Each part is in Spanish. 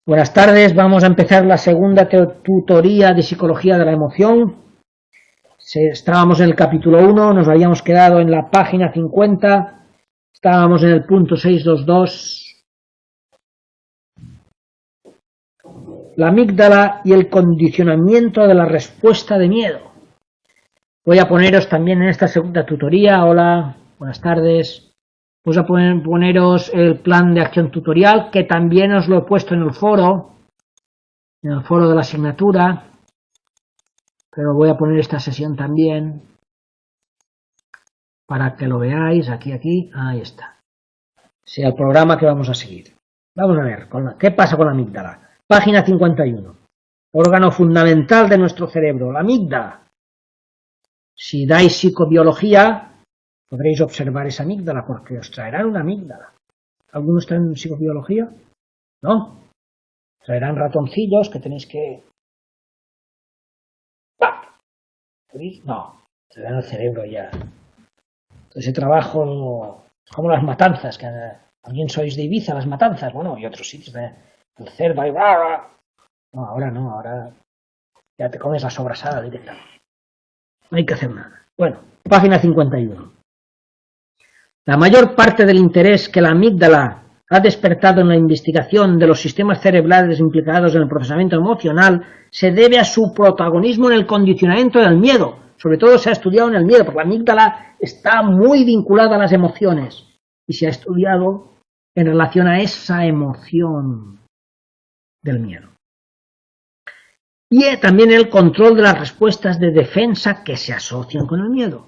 Buenas tardes, vamos a empezar la segunda tutoría de psicología de la emoción. Estábamos en el capítulo 1, nos habíamos quedado en la página 50, estábamos en el punto 622. La amígdala y el condicionamiento de la respuesta de miedo. Voy a poneros también en esta segunda tutoría, hola, buenas tardes. Voy a poneros el plan de acción tutorial, que también os lo he puesto en el foro de la asignatura, pero voy a poner esta sesión también para que lo veáis, aquí, ahí está. Sea el programa que vamos a seguir. Vamos a ver, ¿qué pasa con la amígdala? Página 51. Órgano fundamental de nuestro cerebro, la amígdala. Si dais psicobiología, podréis observar esa amígdala, porque os traerán una amígdala. ¿Algunos traen psicobiología? ¿No? Traerán ratoncillos que tenéis que... No, traerán el cerebro ya. Ese trabajo es como las matanzas, que también sois de Ibiza, las matanzas, bueno, y otros sitios, el cerdo y... No, ahora no, ahora ya te comes la sobrasada directamente. No hay que hacer nada. Bueno, página 51. La mayor parte del interés que la amígdala ha despertado en la investigación de los sistemas cerebrales implicados en el procesamiento emocional se debe a su protagonismo en el condicionamiento del miedo. Sobre todo se ha estudiado en el miedo, porque la amígdala está muy vinculada a las emociones y se ha estudiado en relación a esa emoción del miedo. Y también el control de las respuestas de defensa que se asocian con el miedo.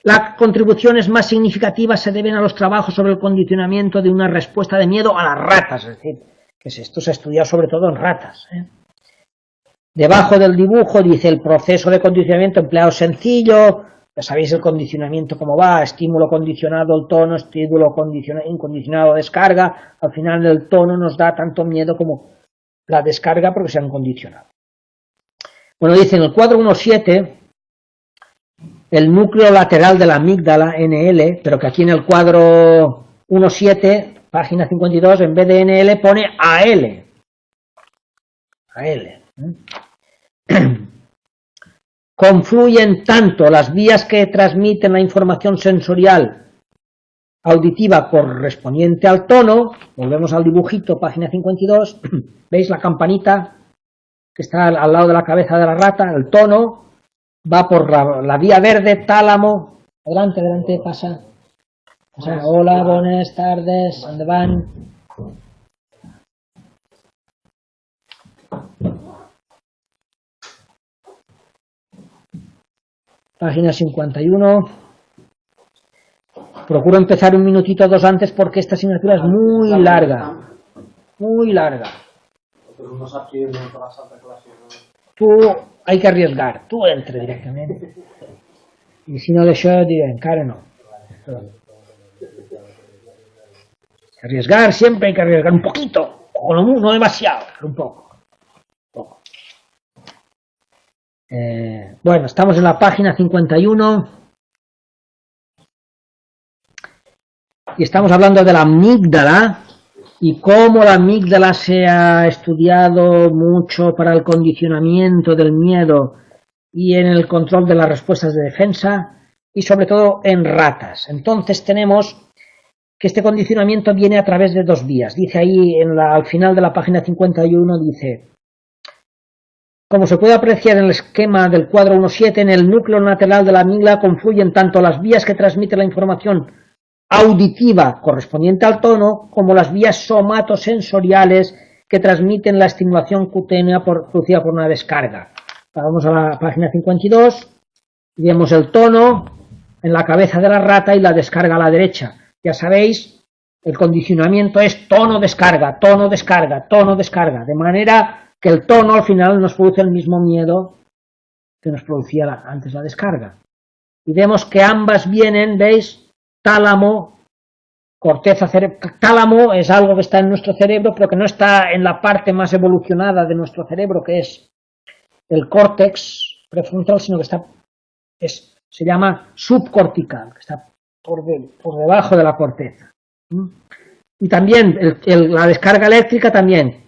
Las contribuciones más significativas se deben a los trabajos sobre el condicionamiento de una respuesta de miedo a las ratas, es decir, que esto se ha estudiado sobre todo en ratas. Debajo del dibujo dice el proceso de condicionamiento empleado sencillo, ya sabéis el condicionamiento cómo va, estímulo condicionado el tono, estímulo incondicionado descarga, al final el tono nos da tanto miedo como la descarga porque se han condicionado. Bueno, dice en el cuadro 1.7, el núcleo lateral de la amígdala, NL, pero que aquí en el cuadro 1.7, página 52, en vez de NL pone AL. AL. Confluyen tanto las vías que transmiten la información sensorial auditiva correspondiente al tono, volvemos al dibujito, página 52, ¿veis la campanita que está al lado de la cabeza de la rata? El tono va por la vía verde, tálamo, adelante, pasa. Hola, buenas tardes, ¿dónde van? Página 51. Procuro empezar un minutito o dos antes porque esta asignatura es muy larga. Muy larga. Tú hay que arriesgar, tú entre directamente. Y si no d'això diré, encara no. Arriesgar, siempre hay que arriesgar un poquito, o no demasiado, pero un poco. Bueno, estamos en la página 51 y estamos hablando de la amígdala y cómo la amígdala se ha estudiado mucho para el condicionamiento del miedo y en el control de las respuestas de defensa y sobre todo en ratas. Entonces tenemos que este condicionamiento viene a través de dos vías. Dice ahí al final de la página 51, dice: como se puede apreciar en el esquema del cuadro 1.7, en el núcleo lateral de la amígdala confluyen tanto las vías que transmiten la información auditiva correspondiente al tono, como las vías somatosensoriales que transmiten la estimulación cutánea producida por una descarga. Vamos a la página 52 y vemos el tono en la cabeza de la rata y la descarga a la derecha. Ya sabéis, el condicionamiento es tono-descarga, tono-descarga, tono-descarga, de manera que el tono al final nos produce el mismo miedo que nos producía antes la descarga. Y vemos que ambas vienen, ¿veis? Tálamo, corteza cerebral. Tálamo es algo que está en nuestro cerebro, pero que no está en la parte más evolucionada de nuestro cerebro, que es el córtex prefrontal, sino que se llama subcortical, que está por debajo de la corteza. Y también la descarga eléctrica también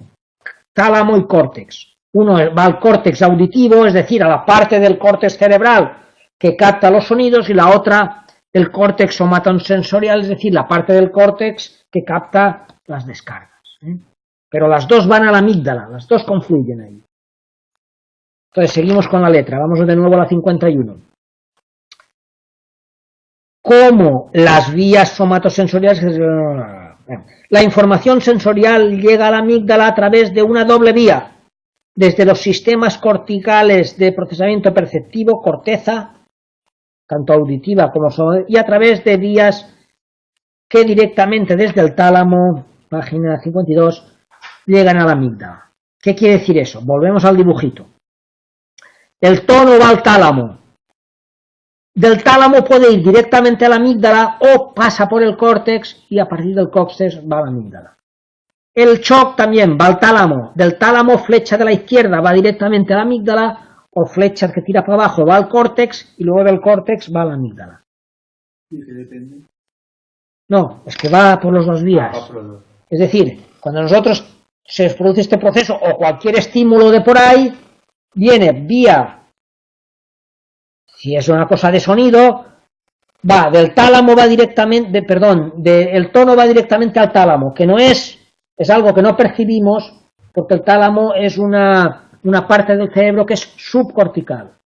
tálamo y córtex. Uno va al córtex auditivo, es decir, a la parte del córtex cerebral que capta los sonidos, y la otra, el córtex somatosensorial, es decir, la parte del córtex que capta las descargas. Pero las dos van a la amígdala, las dos confluyen ahí. Entonces seguimos con la letra, vamos de nuevo a la 51. Como las vías somatosensoriales, la información sensorial llega a la amígdala a través de una doble vía, desde los sistemas corticales de procesamiento perceptivo, corteza, tanto auditiva como sonora, y a través de vías que directamente desde el tálamo, página 52, llegan a la amígdala. ¿Qué quiere decir eso? Volvemos al dibujito. El tono va al tálamo. Del tálamo puede ir directamente a la amígdala o pasa por el córtex y a partir del córtex va a la amígdala. El shock también va al tálamo. Del tálamo, flecha de la izquierda va directamente a la amígdala, o flecha que tira para abajo va al córtex y luego del córtex va a la amígdala. ¿Y qué depende? No, es que va por los dos vías. Es decir, cuando nosotros se produce este proceso o cualquier estímulo de por ahí, viene vía, si es una cosa de sonido, va del tálamo, va directamente, el tono va directamente al tálamo, que no es algo que no percibimos, porque el tálamo es una parte del cerebro que es subcortical,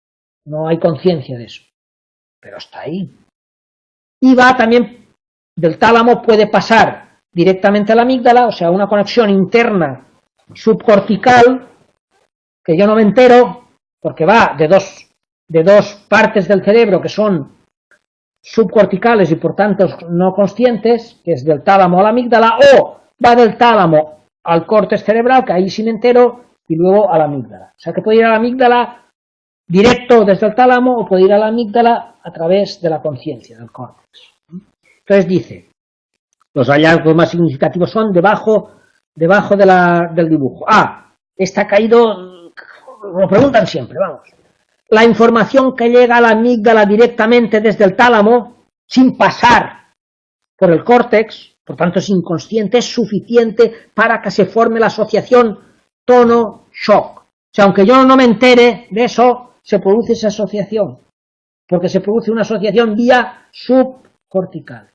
no hay conciencia de eso, pero está ahí. Y va también, del tálamo puede pasar directamente a la amígdala, o sea, una conexión interna subcortical, que yo no me entero, porque va de dos partes del cerebro que son subcorticales y por tanto no conscientes, que es del tálamo a la amígdala, o va del tálamo al córtex cerebral, que ahí sí me entero, y luego a la amígdala. O sea que puede ir a la amígdala directo desde el tálamo o puede ir a la amígdala a través de la conciencia, del córtex. Entonces dice, los hallazgos más significativos son debajo del dibujo. Está caído, lo preguntan siempre, vamos. La información que llega a la amígdala directamente desde el tálamo, sin pasar por el córtex, por tanto es inconsciente, es suficiente para que se forme la asociación tono-shock. O sea, aunque yo no me entere de eso, se produce esa asociación, porque se produce una asociación vía subcortical.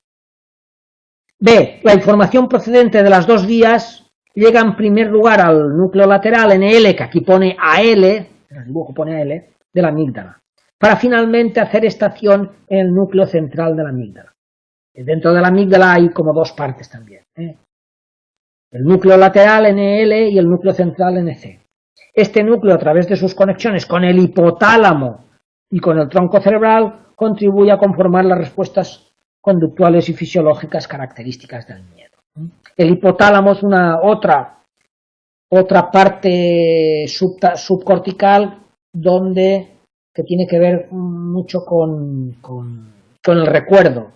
B. La información procedente de las dos vías llega en primer lugar al núcleo lateral NL, que aquí pone AL, en el dibujo pone AL, de la amígdala, para finalmente hacer estación en el núcleo central de la amígdala. Dentro de la amígdala hay como dos partes también, el núcleo lateral NL y el núcleo central NC. Este núcleo, a través de sus conexiones con el hipotálamo y con el tronco cerebral, contribuye a conformar las respuestas conductuales y fisiológicas características del miedo. El hipotálamo es otra parte subcortical que tiene que ver mucho con el recuerdo,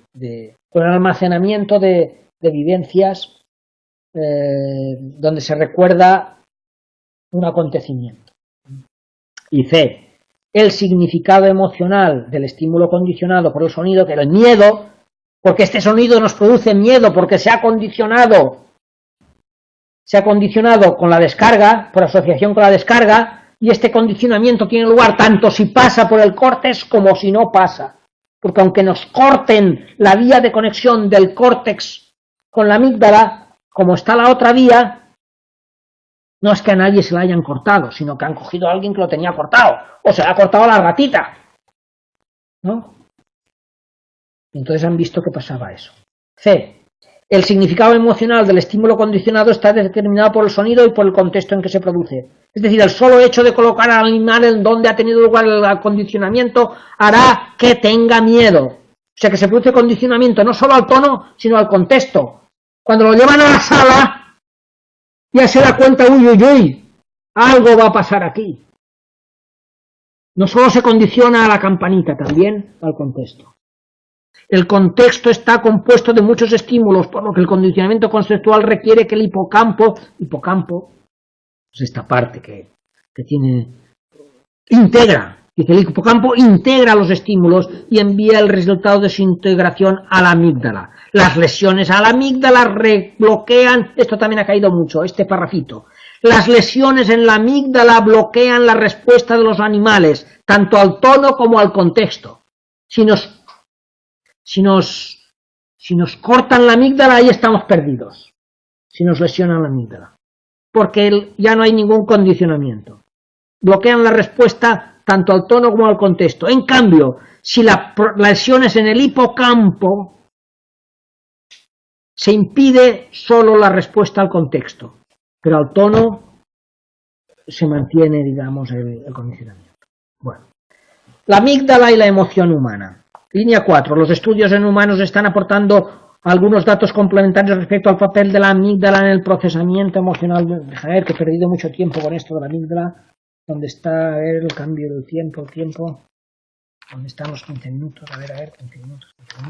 con el almacenamiento de vivencias, donde se recuerda un acontecimiento. Y C. El significado emocional del estímulo condicionado por el sonido, que el miedo, porque este sonido nos produce miedo, porque se ha condicionado con la descarga, por asociación con la descarga, y este condicionamiento tiene lugar tanto si pasa por el córtex como si no pasa. Porque aunque nos corten la vía de conexión del córtex con la amígdala, como está la otra vía, no es que a nadie se la hayan cortado, sino que han cogido a alguien que lo tenía cortado, o se le ha cortado a la ratita, ¿no? Entonces han visto que pasaba eso. C. El significado emocional del estímulo condicionado está determinado por el sonido y por el contexto en que se produce. Es decir, el solo hecho de colocar al animal en donde ha tenido lugar el acondicionamiento hará que tenga miedo. O sea que se produce condicionamiento no solo al tono, sino al contexto. Cuando lo llevan a la sala, ya se da cuenta, uy, algo va a pasar aquí. No solo se condiciona a la campanita, también al contexto. El contexto está compuesto de muchos estímulos, por lo que el condicionamiento conceptual requiere que el hipocampo, es esta parte que integra, dice el hipocampo integra los estímulos y envía el resultado de su integración a la amígdala. Las lesiones a la amígdala rebloquean, esto también ha caído mucho, este parrafito. Las lesiones en la amígdala bloquean la respuesta de los animales, tanto al tono como al contexto. Si nos cortan la amígdala, ahí estamos perdidos. Si nos lesionan la amígdala. Porque ya no hay ningún condicionamiento. Bloquean la respuesta tanto al tono como al contexto. En cambio, si la lesión es en el hipocampo, se impide solo la respuesta al contexto, pero al tono se mantiene, digamos, el condicionamiento. Bueno, la amígdala y la emoción humana. Línea 4. Los estudios en humanos están aportando algunos datos complementarios respecto al papel de la amígdala en el procesamiento emocional. Déjame ver que he perdido mucho tiempo con esto de la amígdala. ¿Dónde está? A ver, el cambio del tiempo, ¿Dónde están los 15 minutos? A ver, 15 minutos. 15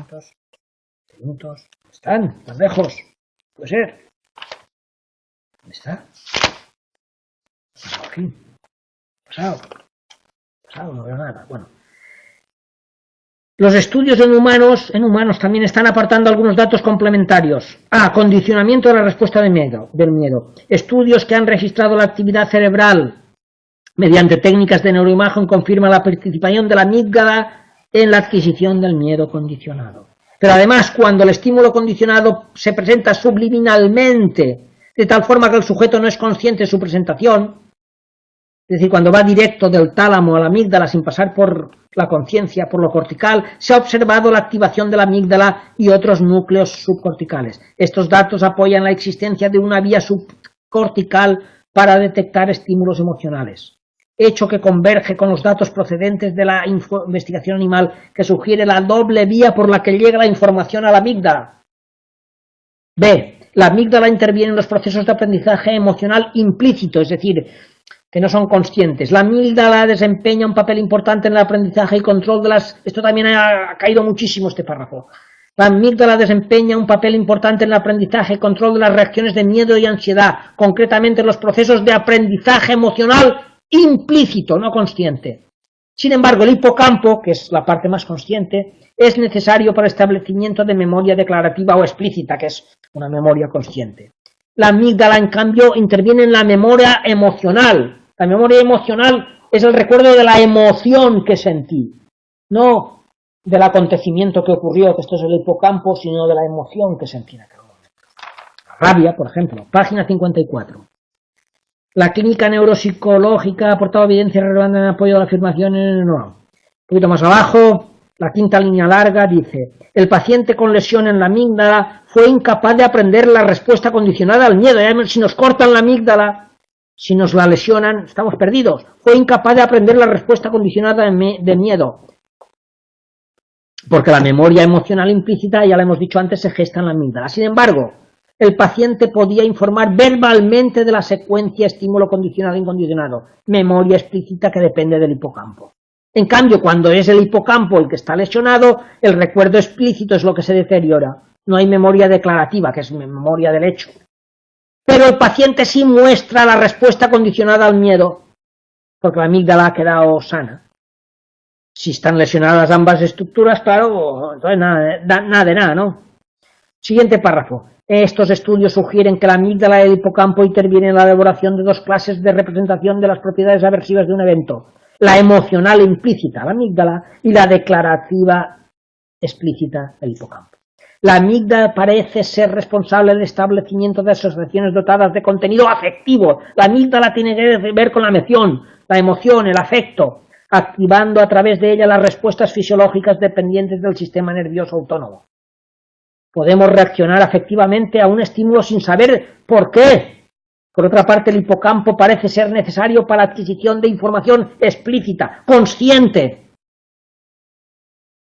minutos. ¿Dónde están? ¿Más lejos? ¿Puede ser? ¿Dónde está? Pasado aquí. Pasado, no veo nada. Bueno. Los estudios en humanos también están aportando algunos datos complementarios. Condicionamiento de la respuesta del miedo. Estudios que han registrado la actividad cerebral mediante técnicas de neuroimagen confirman la participación de la amígdala en la adquisición del miedo condicionado. Pero además, cuando el estímulo condicionado se presenta subliminalmente, de tal forma que el sujeto no es consciente de su presentación, es decir, cuando va directo del tálamo a la amígdala sin pasar por la conciencia, por lo cortical, se ha observado la activación de la amígdala y otros núcleos subcorticales. Estos datos apoyan la existencia de una vía subcortical para detectar estímulos emocionales, hecho que converge con los datos procedentes de la investigación animal, que sugiere la doble vía por la que llega la información a la amígdala. B. La amígdala interviene en los procesos de aprendizaje emocional implícito, es decir, que no son conscientes. La amígdala desempeña un papel importante en el aprendizaje y control de las... Esto también ha caído muchísimo este párrafo. La amígdala desempeña un papel importante en el aprendizaje y control de las reacciones de miedo y ansiedad, concretamente en los procesos de aprendizaje emocional implícito, no consciente. Sin embargo, el hipocampo, que es la parte más consciente, es necesario para el establecimiento de memoria declarativa o explícita, que es una memoria consciente. La amígdala, en cambio, interviene en la memoria emocional. La memoria emocional es el recuerdo de la emoción que sentí, no del acontecimiento que ocurrió, que esto es el hipocampo, sino de la emoción que sentí en aquel momento. La rabia, por ejemplo, página 54. La clínica neuropsicológica ha aportado evidencia relevante en apoyo a la afirmación un poquito más abajo, la quinta línea larga dice: el paciente con lesión en la amígdala fue incapaz de aprender la respuesta condicionada al miedo. Si nos cortan la amígdala, si nos la lesionan, estamos perdidos. Fue incapaz de aprender la respuesta condicionada de miedo. Porque la memoria emocional implícita, ya lo hemos dicho antes, se gesta en la amígdala. Sin embargo, el paciente podía informar verbalmente de la secuencia estímulo condicionado e incondicionado, memoria explícita que depende del hipocampo. En cambio, cuando es el hipocampo el que está lesionado, el recuerdo explícito es lo que se deteriora. No hay memoria declarativa, que es memoria del hecho. Pero el paciente sí muestra la respuesta condicionada al miedo, porque la amígdala ha quedado sana. Si están lesionadas ambas estructuras, claro, entonces nada de nada, ¿no? Siguiente párrafo. Estos estudios sugieren que la amígdala y el hipocampo intervienen en la elaboración de dos clases de representación de las propiedades aversivas de un evento: la emocional implícita, la amígdala, y la declarativa explícita, el hipocampo. La amígdala parece ser responsable del establecimiento de asociaciones dotadas de contenido afectivo. La amígdala tiene que ver con la emoción, el afecto, activando a través de ella las respuestas fisiológicas dependientes del sistema nervioso autónomo. Podemos reaccionar afectivamente a un estímulo sin saber por qué. Por otra parte, el hipocampo parece ser necesario para la adquisición de información explícita, consciente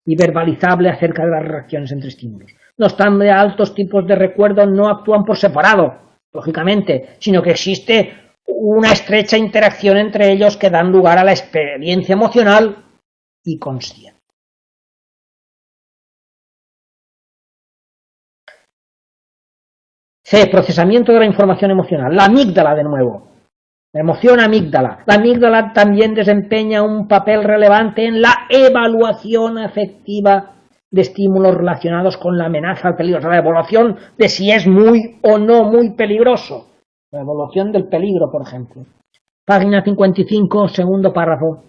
y verbalizable acerca de las reacciones entre estímulos. No obstante, altos tipos de recuerdo no actúan por separado, lógicamente, sino que existe una estrecha interacción entre ellos que dan lugar a la experiencia emocional y consciente. C. Procesamiento de la información emocional. La amígdala, de nuevo. La emoción amígdala. La amígdala también desempeña un papel relevante en la evaluación afectiva de estímulos relacionados con la amenaza al peligro. La evaluación de si es muy o no muy peligroso. La evaluación del peligro, por ejemplo. Página 55, segundo párrafo.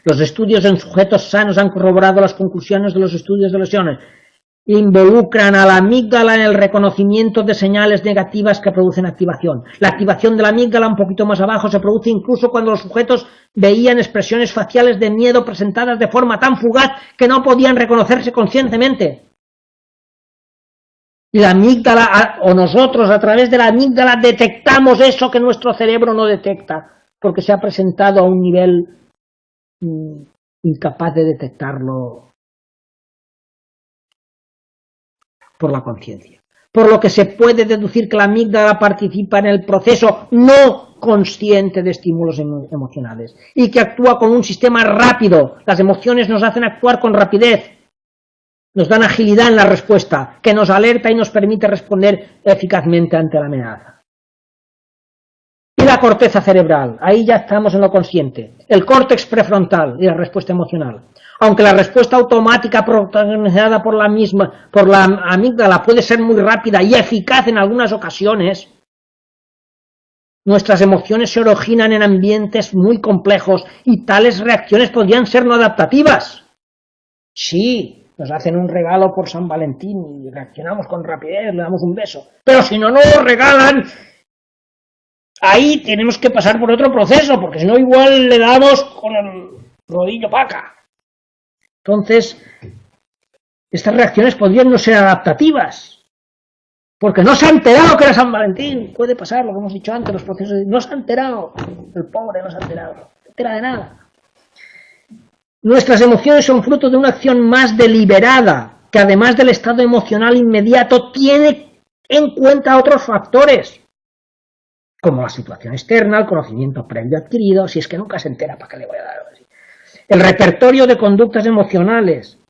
Los estudios en sujetos sanos han corroborado las conclusiones de los estudios de lesiones. Involucran a la amígdala en el reconocimiento de señales negativas que producen activación. La activación de la amígdala un poquito más abajo se produce incluso cuando los sujetos veían expresiones faciales de miedo presentadas de forma tan fugaz que no podían reconocerse conscientemente. Y la amígdala, o nosotros a través de la amígdala detectamos eso que nuestro cerebro no detecta, porque se ha presentado a un nivel incapaz de detectarlo por la conciencia. Por lo que se puede deducir que la amígdala participa en el proceso no consciente de estímulos emocionales y que actúa con un sistema rápido. Las emociones nos hacen actuar con rapidez, nos dan agilidad en la respuesta, que nos alerta y nos permite responder eficazmente ante la amenaza. Y la corteza cerebral, ahí ya estamos en lo consciente. El córtex prefrontal y la respuesta emocional. Aunque la respuesta automática protagonizada por la amígdala puede ser muy rápida y eficaz en algunas ocasiones, nuestras emociones se originan en ambientes muy complejos y tales reacciones podrían ser no adaptativas. Sí, nos hacen un regalo por San Valentín y reaccionamos con rapidez, le damos un beso. Pero si no nos regalan, ahí tenemos que pasar por otro proceso, porque si no igual le damos con el rodillo paca. Entonces, estas reacciones podrían no ser adaptativas, porque no se ha enterado que era San Valentín. Puede pasar lo que hemos dicho antes, los procesos. No se ha enterado, el pobre no se ha enterado, no se entera de nada. Nuestras emociones son fruto de una acción más deliberada, que además del estado emocional inmediato, tiene en cuenta otros factores, como la situación externa, el conocimiento previo adquirido, si es que nunca se entera, ¿para qué le voy a dar algo así? El repertorio de conductas emocionales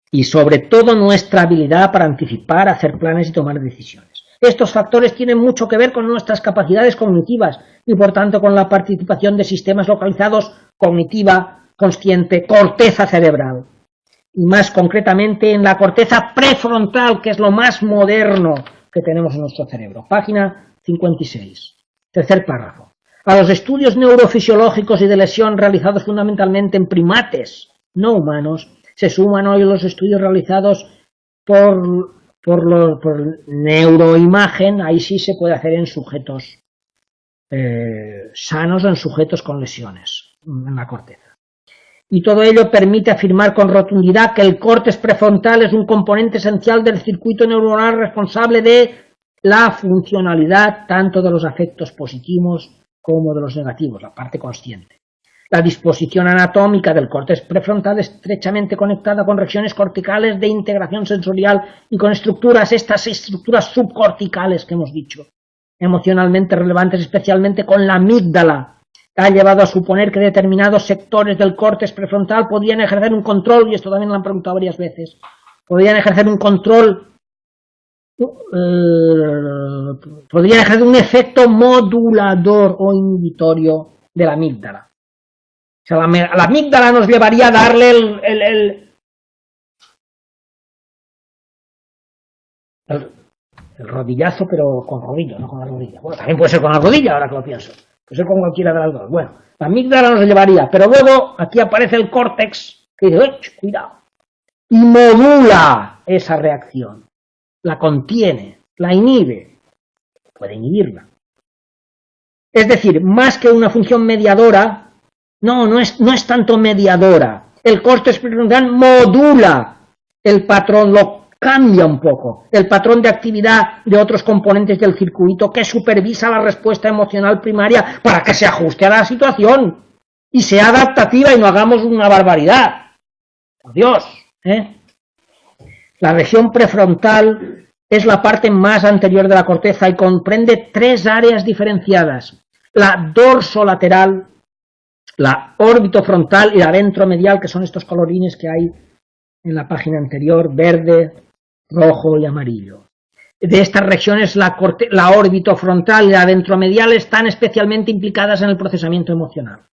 y sobre todo nuestra habilidad para anticipar, hacer planes y tomar decisiones. Estos factores tienen mucho que ver con nuestras capacidades cognitivas y por tanto con la participación de sistemas localizados cognitiva, consciente, corteza cerebral. Y más concretamente en la corteza prefrontal, que es lo más moderno que tenemos en nuestro cerebro. Página 56. Tercer párrafo. A los estudios neurofisiológicos y de lesión realizados fundamentalmente en primates no humanos, se suman hoy los estudios realizados por neuroimagen, ahí sí se puede hacer en sujetos sanos o en sujetos con lesiones en la corteza. Y todo ello permite afirmar con rotundidad que el córtex prefrontal es un componente esencial del circuito neuronal responsable de la funcionalidad tanto de los afectos positivos como de los negativos, la parte consciente. La disposición anatómica del córtex prefrontal es estrechamente conectada con regiones corticales de integración sensorial y con estas estructuras subcorticales que hemos dicho, emocionalmente relevantes, especialmente con la amígdala. Ha llevado a suponer que determinados sectores del córtex prefrontal podrían ejercer un control, y esto también lo han preguntado varias veces, podrían ejercer un control, podrían ejercer un efecto modulador o inhibitorio de la amígdala. O sea, la amígdala nos llevaría a darle el rodillazo, pero con rodilla, no con la rodilla. Bueno, también puede ser con la rodilla, ahora que lo pienso. Puede ser con cualquiera de las dos. Bueno, la amígdala nos llevaría, pero luego aquí aparece el córtex que dice, cuidado, y modula esa reacción. La contiene, la inhibe, puede inhibirla. Es decir, más que una función mediadora, no es tanto mediadora. El córtex prefrontal modula el patrón, lo cambia un poco, el patrón de actividad de otros componentes del circuito que supervisa la respuesta emocional primaria para que se ajuste a la situación y sea adaptativa y no hagamos una barbaridad. Por Dios, La región prefrontal es la parte más anterior de la corteza y comprende tres áreas diferenciadas: la dorsolateral, la orbitofrontal y la ventromedial, que son estos colorines que hay en la página anterior, verde, rojo y amarillo. De estas regiones, la orbitofrontal y la ventromedial están especialmente implicadas en el procesamiento emocional.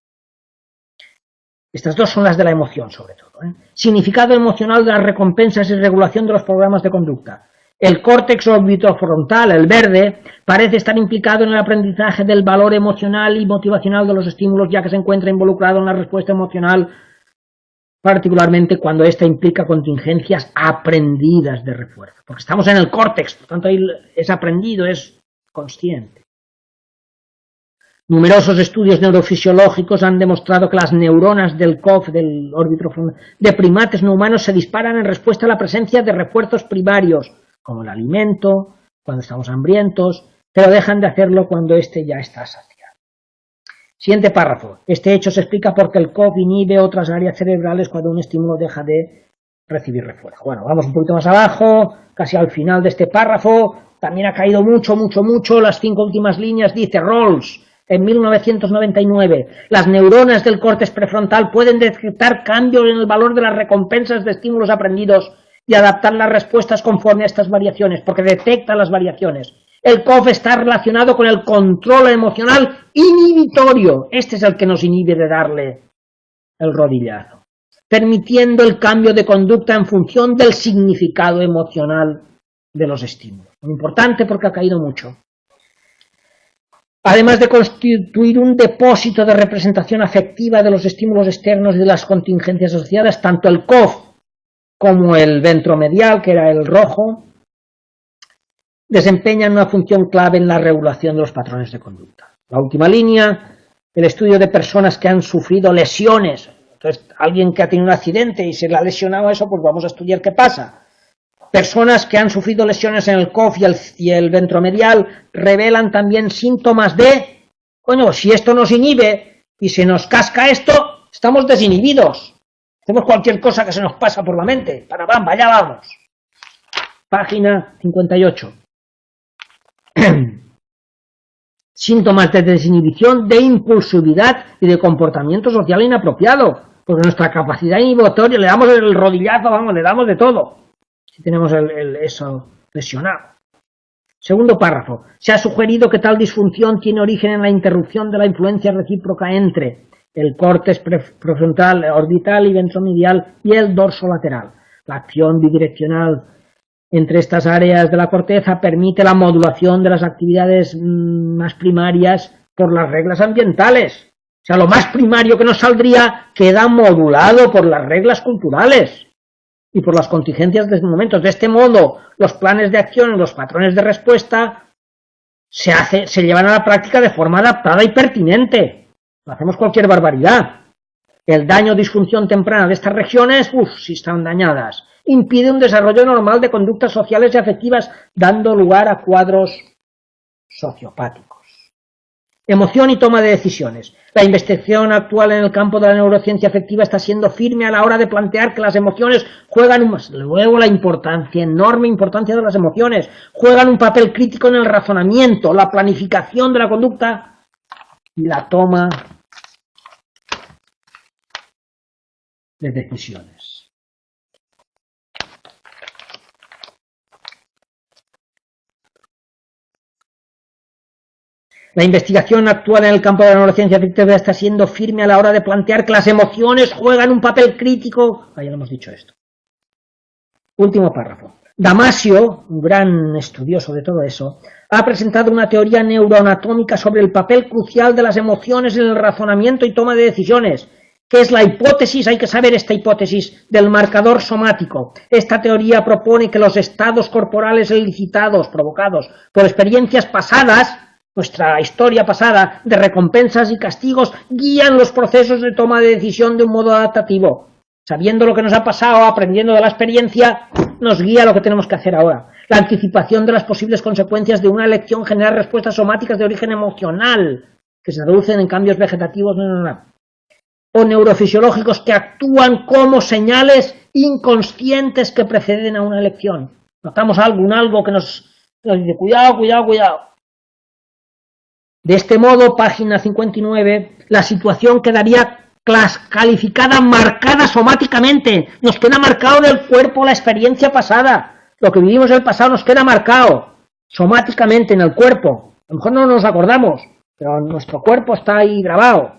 Estas dos son las de la emoción, sobre todo. Significado emocional de las recompensas y regulación de los programas de conducta. El córtex orbitofrontal, el verde, parece estar implicado en el aprendizaje del valor emocional y motivacional de los estímulos, ya que se encuentra involucrado en la respuesta emocional, particularmente cuando ésta implica contingencias aprendidas de refuerzo. Porque estamos en el córtex, por tanto ahí es aprendido, es consciente. Numerosos estudios neurofisiológicos han demostrado que las neuronas del COF, del órbito de primates no humanos, se disparan en respuesta a la presencia de refuerzos primarios, como el alimento, cuando estamos hambrientos, pero dejan de hacerlo cuando éste ya está saciado. Siguiente párrafo. Este hecho se explica porque el COF inhibe otras áreas cerebrales cuando un estímulo deja de recibir refuerzo. Bueno, vamos un poquito más abajo, casi al final de este párrafo. También ha caído mucho. Las 5 últimas líneas, dice Rawls, en 1999, las neuronas del córtex prefrontal pueden detectar cambios en el valor de las recompensas de estímulos aprendidos y adaptar las respuestas conforme a estas variaciones, porque detecta las variaciones. El COF está relacionado con el control emocional inhibitorio. Este es el que nos inhibe de darle el rodillazo, permitiendo el cambio de conducta en función del significado emocional de los estímulos. Muy importante porque ha caído mucho. Además de constituir un depósito de representación afectiva de los estímulos externos y de las contingencias asociadas, tanto el COF como el ventromedial, que era el rojo, desempeñan una función clave en la regulación de los patrones de conducta. La última línea, el estudio de personas que han sufrido lesiones. Entonces, alguien que ha tenido un accidente y se le ha lesionado eso, pues vamos a estudiar qué pasa. Personas que han sufrido lesiones en el COF y el ventromedial revelan también síntomas de, bueno, si esto nos inhibe y se nos casca esto, estamos desinhibidos. Hacemos cualquier cosa que se nos pasa por la mente. Para bamba, ya vamos. Página 58. Síntomas de desinhibición, de impulsividad y de comportamiento social inapropiado. Porque nuestra capacidad inhibitoria, le damos el rodillazo, vamos, le damos de todo. Si tenemos eso lesionado. Segundo párrafo. Se ha sugerido que tal disfunción tiene origen en la interrupción de la influencia recíproca entre el córtex prefrontal, orbital y ventromedial y el dorso lateral. La acción bidireccional entre estas áreas de la corteza permite la modulación de las actividades más primarias por las reglas ambientales. O sea, lo más primario que nos saldría queda modulado por las reglas culturales y por las contingencias de momentos. De este modo, los planes de acción y los patrones de respuesta se llevan a la práctica de forma adaptada y pertinente. No hacemos cualquier barbaridad. El daño o disfunción temprana de estas regiones, si están dañadas, impide un desarrollo normal de conductas sociales y afectivas, dando lugar a cuadros sociopáticos. Emoción y toma de decisiones. La investigación actual en el campo de la neurociencia afectiva está siendo firme a la hora de plantear que las emociones luego la enorme importancia de las emociones, juegan un papel crítico en el razonamiento, la planificación de la conducta y la toma de decisiones. La investigación actual en el campo de la neurociencia afectiva está siendo firme a la hora de plantear que las emociones juegan un papel crítico. Ya lo hemos dicho esto. Último párrafo. Damasio, un gran estudioso de todo eso, ha presentado una teoría neuroanatómica sobre el papel crucial de las emociones en el razonamiento y toma de decisiones, que es la hipótesis, hay que saber esta hipótesis, del marcador somático. Esta teoría propone que los estados corporales elicitados, provocados por experiencias pasadas, nuestra historia pasada de recompensas y castigos, guían los procesos de toma de decisión de un modo adaptativo. Sabiendo lo que nos ha pasado, aprendiendo de la experiencia, nos guía lo que tenemos que hacer ahora. La anticipación de las posibles consecuencias de una elección genera respuestas somáticas de origen emocional, que se traducen en cambios vegetativos o neurofisiológicos que actúan como señales inconscientes que preceden a una elección. Notamos algo que nos dice, cuidado. De este modo, página 59, la situación quedaría calificada, marcada somáticamente. Nos queda marcado en el cuerpo la experiencia pasada. Lo que vivimos en el pasado nos queda marcado somáticamente en el cuerpo. A lo mejor no nos acordamos, pero nuestro cuerpo está ahí grabado.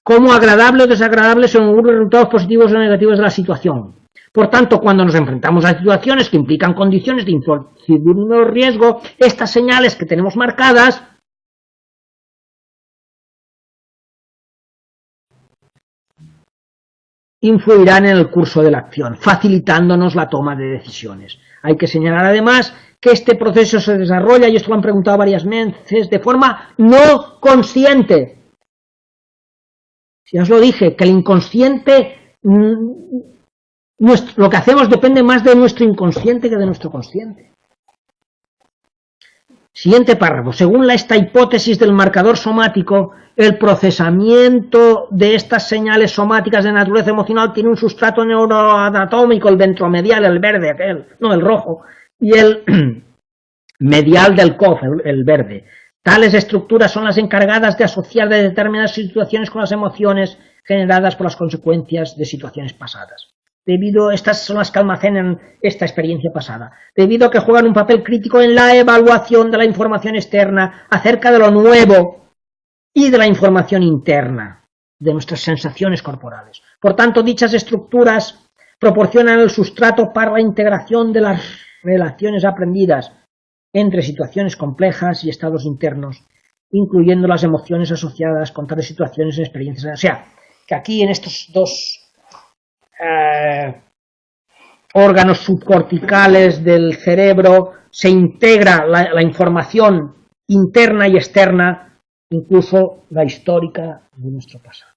Como agradable o desagradable según los resultados positivos o negativos de la situación. Por tanto, cuando nos enfrentamos a situaciones que implican condiciones de incertidumbre o riesgo, estas señales que tenemos marcadas influirán en el curso de la acción, facilitándonos la toma de decisiones. Hay que señalar además que este proceso se desarrolla, y esto lo han preguntado varias veces, de forma no consciente. Ya os lo dije, que el inconsciente, lo que hacemos depende más de nuestro inconsciente que de nuestro consciente. Siguiente párrafo. Según esta hipótesis del marcador somático, el procesamiento de estas señales somáticas de naturaleza emocional tiene un sustrato neuroanatómico, el ventromedial, el verde, el rojo, y el medial del COF, el verde. Tales estructuras son las encargadas de asociar de determinadas situaciones con las emociones generadas por las consecuencias de situaciones pasadas. Estas son las que almacenan esta experiencia pasada, debido a que juegan un papel crítico en la evaluación de la información externa acerca de lo nuevo y de la información interna, de nuestras sensaciones corporales. Por tanto, dichas estructuras proporcionan el sustrato para la integración de las relaciones aprendidas entre situaciones complejas y estados internos, incluyendo las emociones asociadas con tales situaciones en experiencias. O sea, que aquí en estos dos órganos subcorticales del cerebro se integra la información interna y externa, incluso la histórica de nuestro pasado.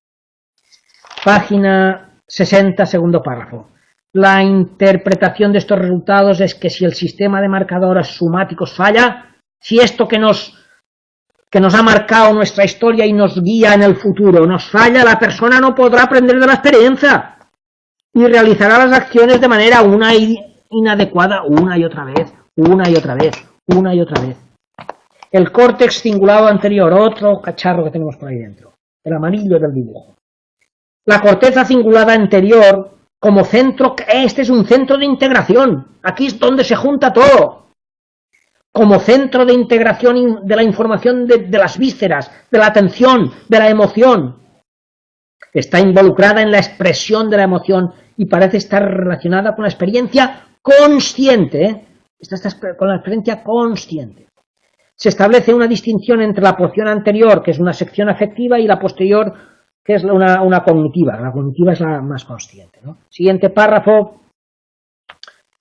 Página 60, segundo párrafo. La interpretación de estos resultados es que si el sistema de marcadores somáticos falla, si esto que nos ha marcado nuestra historia y nos guía en el futuro nos falla, la persona no podrá aprender de la experiencia y realizará las acciones de manera inadecuada una y otra vez, una y otra vez, una y otra vez. El córtex cingulado anterior, otro cacharro que tenemos por ahí dentro, el amarillo del dibujo. La corteza cingulada anterior, como centro, este es un centro de integración, aquí es donde se junta todo. Como centro de integración de la información de las vísceras, de la atención, de la emoción. Está involucrada en la expresión de la emoción y parece estar relacionada con la experiencia consciente. Está con la experiencia consciente. Se establece una distinción entre la porción anterior, que es una sección afectiva, y la posterior, que es una cognitiva. La cognitiva es la más consciente, ¿no? Siguiente párrafo.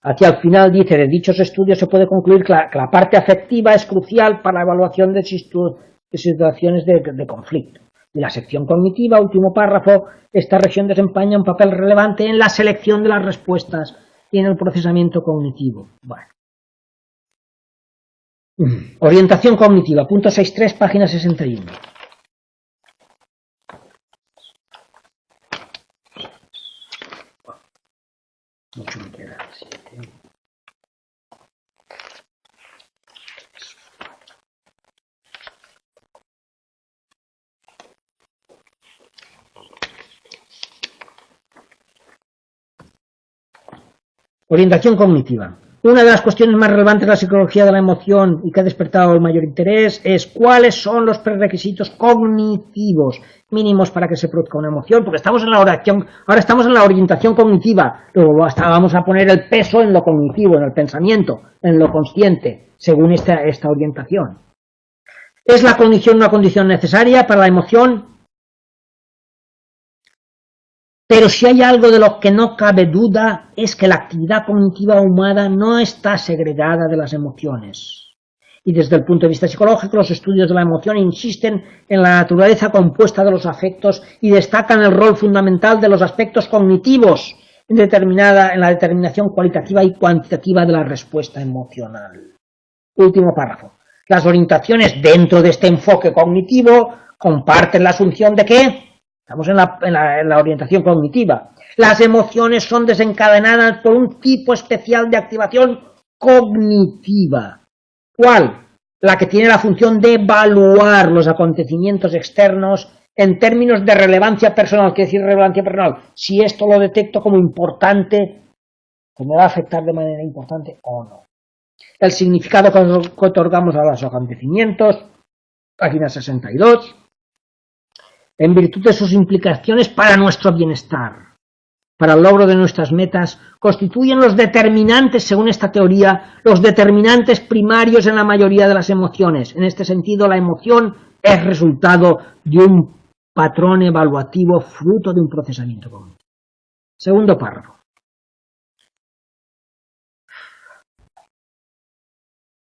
Aquí al final dice, de dichos estudios se puede concluir que la parte afectiva es crucial para la evaluación de situaciones de conflicto. Y la sección cognitiva, último párrafo, esta región desempeña un papel relevante en la selección de las respuestas y en el procesamiento cognitivo. Bueno. Orientación cognitiva, punto 6.3, página 61. Mucho me queda. Orientación cognitiva. Una de las cuestiones más relevantes de la psicología de la emoción y que ha despertado el mayor interés es cuáles son los prerequisitos cognitivos mínimos para que se produzca una emoción, porque estamos en la oración, ahora estamos en la orientación cognitiva, luego hasta vamos a poner el peso en lo cognitivo, en el pensamiento, en lo consciente, según esta orientación. ¿Es la cognición una condición necesaria para la emoción? Pero si hay algo de lo que no cabe duda es que la actividad cognitiva humana no está segregada de las emociones. Y desde el punto de vista psicológico, los estudios de la emoción insisten en la naturaleza compuesta de los afectos y destacan el rol fundamental de los aspectos cognitivos en la determinación cualitativa y cuantitativa de la respuesta emocional. Último párrafo. Las orientaciones dentro de este enfoque cognitivo comparten la asunción de que estamos en la orientación cognitiva. Las emociones son desencadenadas por un tipo especial de activación cognitiva. ¿Cuál? La que tiene la función de evaluar los acontecimientos externos en términos de relevancia personal. ¿Qué decir relevancia personal? Si esto lo detecto como importante, pues me va a afectar de manera importante o no. El significado que otorgamos a los acontecimientos, página 62. En virtud de sus implicaciones para nuestro bienestar. para el logro de nuestras metas constituyen los determinantes, según esta teoría, los determinantes primarios en la mayoría de las emociones. En este sentido, la emoción es resultado de un patrón evaluativo fruto de un procesamiento cognitivo. Segundo párrafo.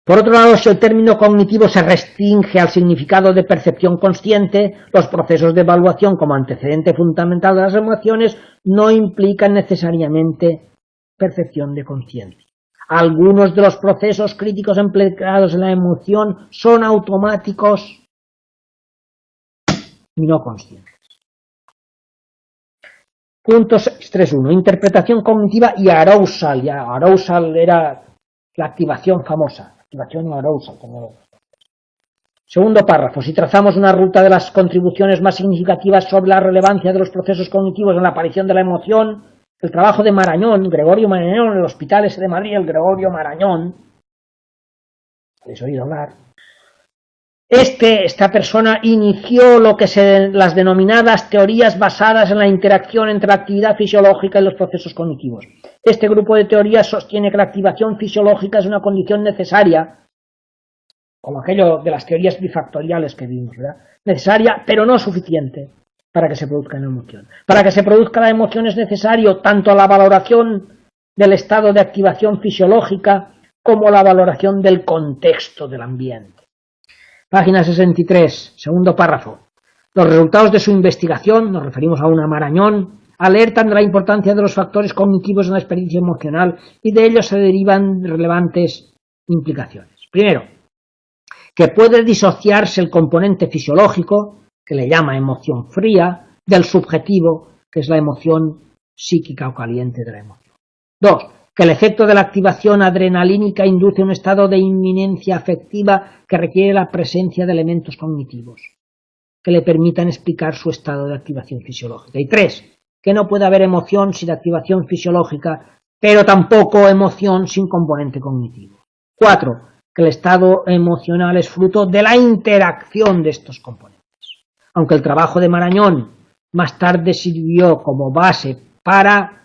Por otro lado, si el término cognitivo se restringe al significado de percepción consciente, los procesos de evaluación como antecedente fundamental de las emociones no implican necesariamente percepción de conciencia. Algunos de los procesos críticos empleados en la emoción son automáticos y no conscientes. Punto 631. Interpretación cognitiva y arousal. Ya, arousal era la activación famosa. Activación o arousal. Segundo párrafo. Si trazamos una ruta de las contribuciones más significativas sobre la relevancia de los procesos cognitivos en la aparición de la emoción, el trabajo de Marañón, Gregorio Marañón, en el Hospital S de Madrid, el Gregorio Marañón, ¿habéis oído hablar? Esta persona inició lo que las denominadas teorías basadas en la interacción entre la actividad fisiológica y los procesos cognitivos. Este grupo de teorías sostiene que la activación fisiológica es una condición necesaria, como aquello de las teorías bifactoriales que vimos, ¿verdad? Necesaria, pero no suficiente para que se produzca una emoción. Para que se produzca la emoción es necesario tanto la valoración del estado de activación fisiológica como la valoración del contexto del ambiente. Página 63, segundo párrafo. Los resultados de su investigación, nos referimos a una Marañón, alertan de la importancia de los factores cognitivos en la experiencia emocional y de ellos se derivan relevantes implicaciones. Primero, que puede disociarse el componente fisiológico, que le llama emoción fría, del subjetivo, que es la emoción psíquica o caliente de la emoción. Dos, que el efecto de la activación adrenalínica induce un estado de inminencia afectiva que requiere la presencia de elementos cognitivos que le permitan explicar su estado de activación fisiológica. Y tres, que no puede haber emoción sin activación fisiológica, pero tampoco emoción sin componente cognitivo. Cuatro, que el estado emocional es fruto de la interacción de estos componentes. Aunque el trabajo de Marañón más tarde sirvió como base para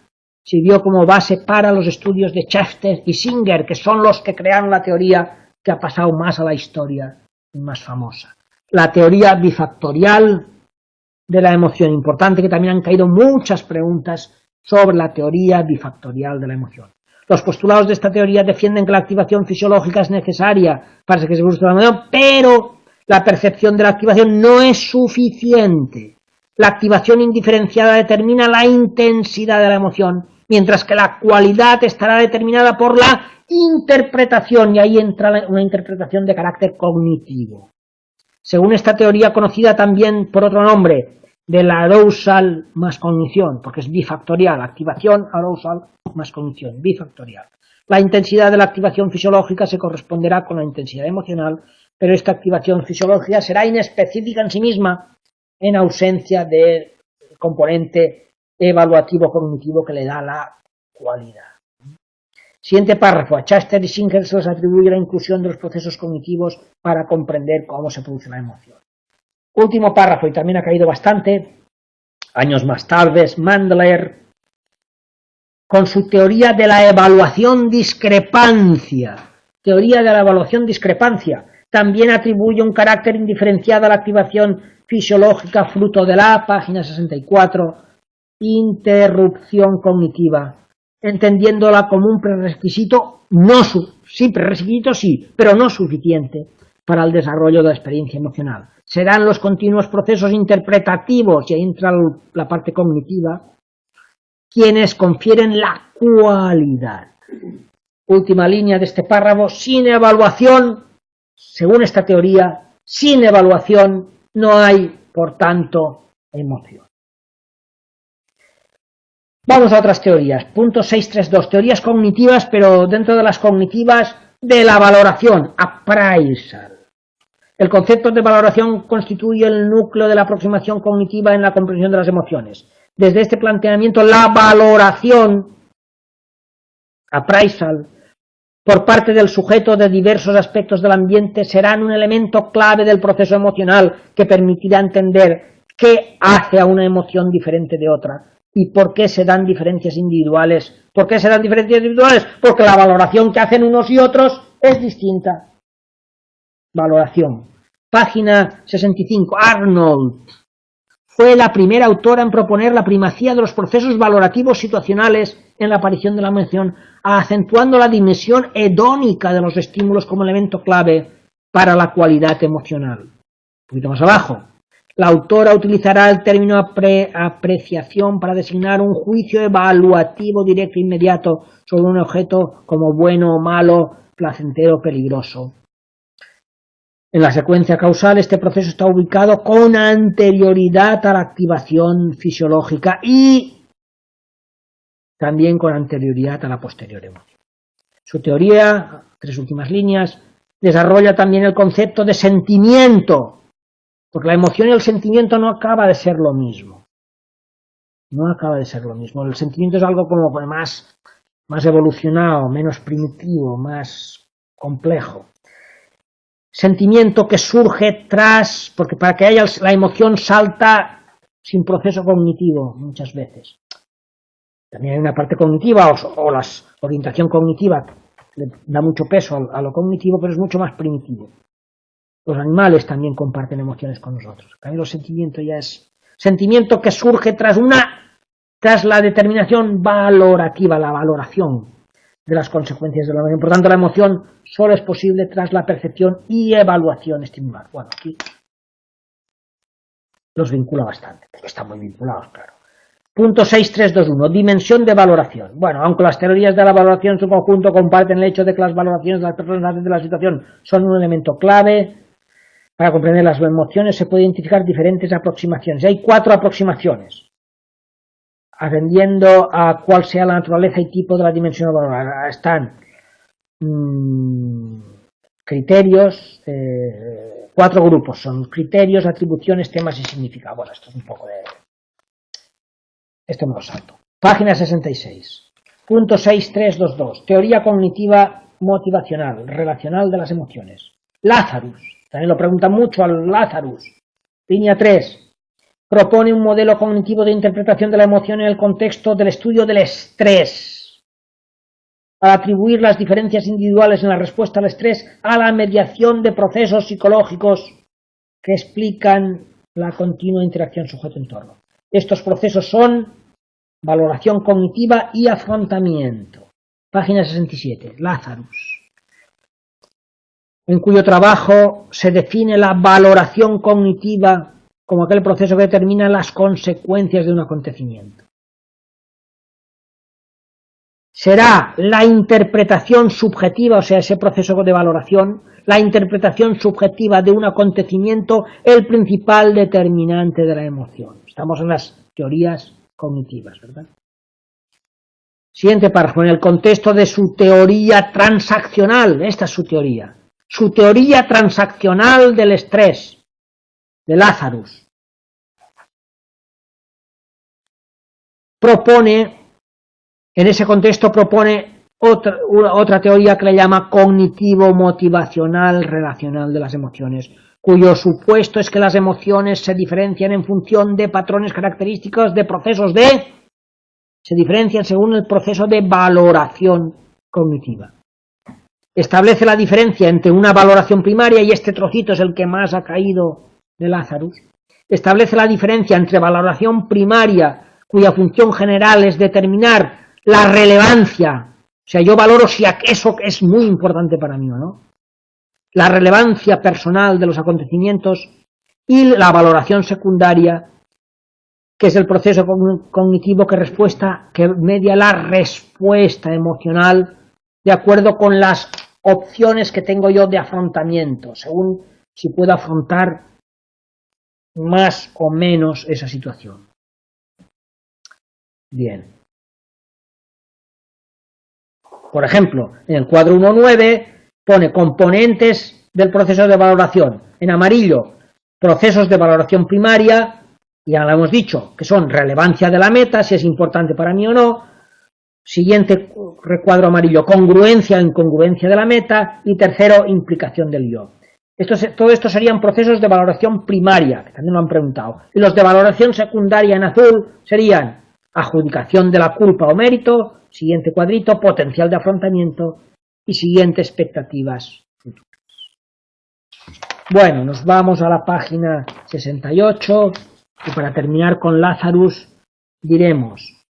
los estudios de Chester y Singer, que son los que crearon la teoría que ha pasado más a la historia y más famosa. La teoría bifactorial de la emoción. Importante que también han caído muchas preguntas sobre la teoría bifactorial de la emoción. Los postulados de esta teoría defienden que la activación fisiológica es necesaria para que se produzca la emoción, pero la percepción de la activación no es suficiente. La activación indiferenciada determina la intensidad de la emoción, mientras que la cualidad estará determinada por la interpretación, y ahí entra una interpretación de carácter cognitivo. Según esta teoría, conocida también por otro nombre, de la arousal más cognición, porque es bifactorial, activación, arousal más cognición, bifactorial. La intensidad de la activación fisiológica se corresponderá con la intensidad emocional, pero esta activación fisiológica será inespecífica en sí misma, en ausencia del componente evaluativo cognitivo que le da la cualidad. Siguiente párrafo. A Chester y Singer se les atribuye la inclusión de los procesos cognitivos para comprender cómo se produce la emoción. Último párrafo, y también ha caído bastante, años más tarde, Mandler, con su teoría de la evaluación discrepancia. Teoría de la evaluación discrepancia. También atribuye un carácter indiferenciado a la activación fisiológica fruto de la, página 64, interrupción cognitiva, entendiéndola como un prerequisito, prerequisito sí, pero no suficiente para el desarrollo de la experiencia emocional. Serán los continuos procesos interpretativos, y ahí entra la parte cognitiva, quienes confieren la cualidad. Última línea de este párrafo. Sin evaluación, según esta teoría, sin evaluación no hay, por tanto, emoción. Vamos a otras teorías. Punto 632. Teorías cognitivas, pero dentro de las cognitivas de la valoración, appraisal. El concepto de valoración constituye el núcleo de la aproximación cognitiva en la comprensión de las emociones. Desde este planteamiento, la valoración, appraisal, por parte del sujeto de diversos aspectos del ambiente serán un elemento clave del proceso emocional que permitirá entender qué hace a una emoción diferente de otra, ¿Y por qué se dan diferencias individuales? ¿Por qué se dan diferencias individuales? Porque la valoración que hacen unos y otros es distinta. Valoración. Página 65. Arnold fue la primera autora en proponer la primacía de los procesos valorativos situacionales en la aparición de la emoción, acentuando la dimensión hedónica de los estímulos como elemento clave para la cualidad emocional. Un poquito más abajo. La autora utilizará el término apreciación para designar un juicio evaluativo directo e inmediato sobre un objeto como bueno o malo, placentero o peligroso. En la secuencia causal, este proceso está ubicado con anterioridad a la activación fisiológica y también con anterioridad a la posterior emoción. Su teoría, 3 últimas líneas, desarrolla también el concepto de sentimiento, porque la emoción y el sentimiento no acaba de ser lo mismo. No acaba de ser lo mismo. El sentimiento es algo como más evolucionado, menos primitivo, más complejo. Sentimiento que surge tras, porque para que haya la emoción salta sin proceso cognitivo muchas veces. También hay una parte cognitiva o la orientación cognitiva le da mucho peso a lo cognitivo, pero es mucho más primitivo. Los animales también comparten emociones con nosotros. También los sentimientos ya es sentimiento que surge tras la determinación valorativa, la valoración de las consecuencias de la emoción. Por tanto, la emoción solo es posible tras la percepción y evaluación estimular. Bueno, aquí los vincula bastante, porque están muy vinculados, claro. Punto 6321, dimensión de valoración. Bueno, aunque las teorías de la valoración en su conjunto comparten el hecho de que las valoraciones de las personas antes de la situación son un elemento clave, para comprender las emociones se pueden identificar diferentes aproximaciones. Y hay 4 aproximaciones, atendiendo a cuál sea la naturaleza y tipo de la dimensión valorada. Están criterios, 4 grupos, son criterios, atribuciones, temas y significado. Bueno, esto es un poco de... Esto me lo salto. Página 66. Punto 6322. Teoría cognitiva motivacional, relacional de las emociones. Lazarus. También lo preguntan mucho al Lazarus. Línea 3. Propone un modelo cognitivo de interpretación de la emoción en el contexto del estudio del estrés. Al atribuir las diferencias individuales en la respuesta al estrés a la mediación de procesos psicológicos que explican la continua interacción sujeto-entorno. Estos procesos son valoración cognitiva y afrontamiento. Página 67. Lazarus, en cuyo trabajo se define la valoración cognitiva como aquel proceso que determina las consecuencias de un acontecimiento. Será la interpretación subjetiva, o sea, ese proceso de valoración, la interpretación subjetiva de un acontecimiento, el principal determinante de la emoción. Estamos en las teorías cognitivas, ¿verdad? Siguiente párrafo. En el contexto de su teoría transaccional, esta es su teoría transaccional del estrés, de Lazarus, en ese contexto propone otra teoría que le llama cognitivo-motivacional relacional de las emociones, cuyo supuesto es que las emociones se diferencian en función de patrones característicos de procesos se diferencian según el proceso de valoración cognitiva. Establece la diferencia entre una valoración primaria, y este trocito es el que más ha caído de Lazarus. Establece la diferencia entre valoración primaria, cuya función general es determinar la relevancia, o sea, yo valoro si eso es muy importante para mí o no, la relevancia personal de los acontecimientos, y la valoración secundaria, que es el proceso cognitivo que media la respuesta emocional de acuerdo con las opciones que tengo yo de afrontamiento, según si puedo afrontar más o menos esa situación. Bien. Por ejemplo, en el cuadro 1.9 pone componentes del proceso de valoración. En amarillo, procesos de valoración primaria, ya lo hemos dicho, que son relevancia de la meta, si es importante para mí o no. Siguiente recuadro amarillo, congruencia o incongruencia de la meta. Y tercero, implicación del yo. Todo esto serían procesos de valoración primaria, que también lo han preguntado. Y los de valoración secundaria en azul serían adjudicación de la culpa o mérito, siguiente cuadrito, potencial de afrontamiento y siguiente, expectativas futuras. Bueno, nos vamos a la página 68 y para terminar con Lazarus diremos,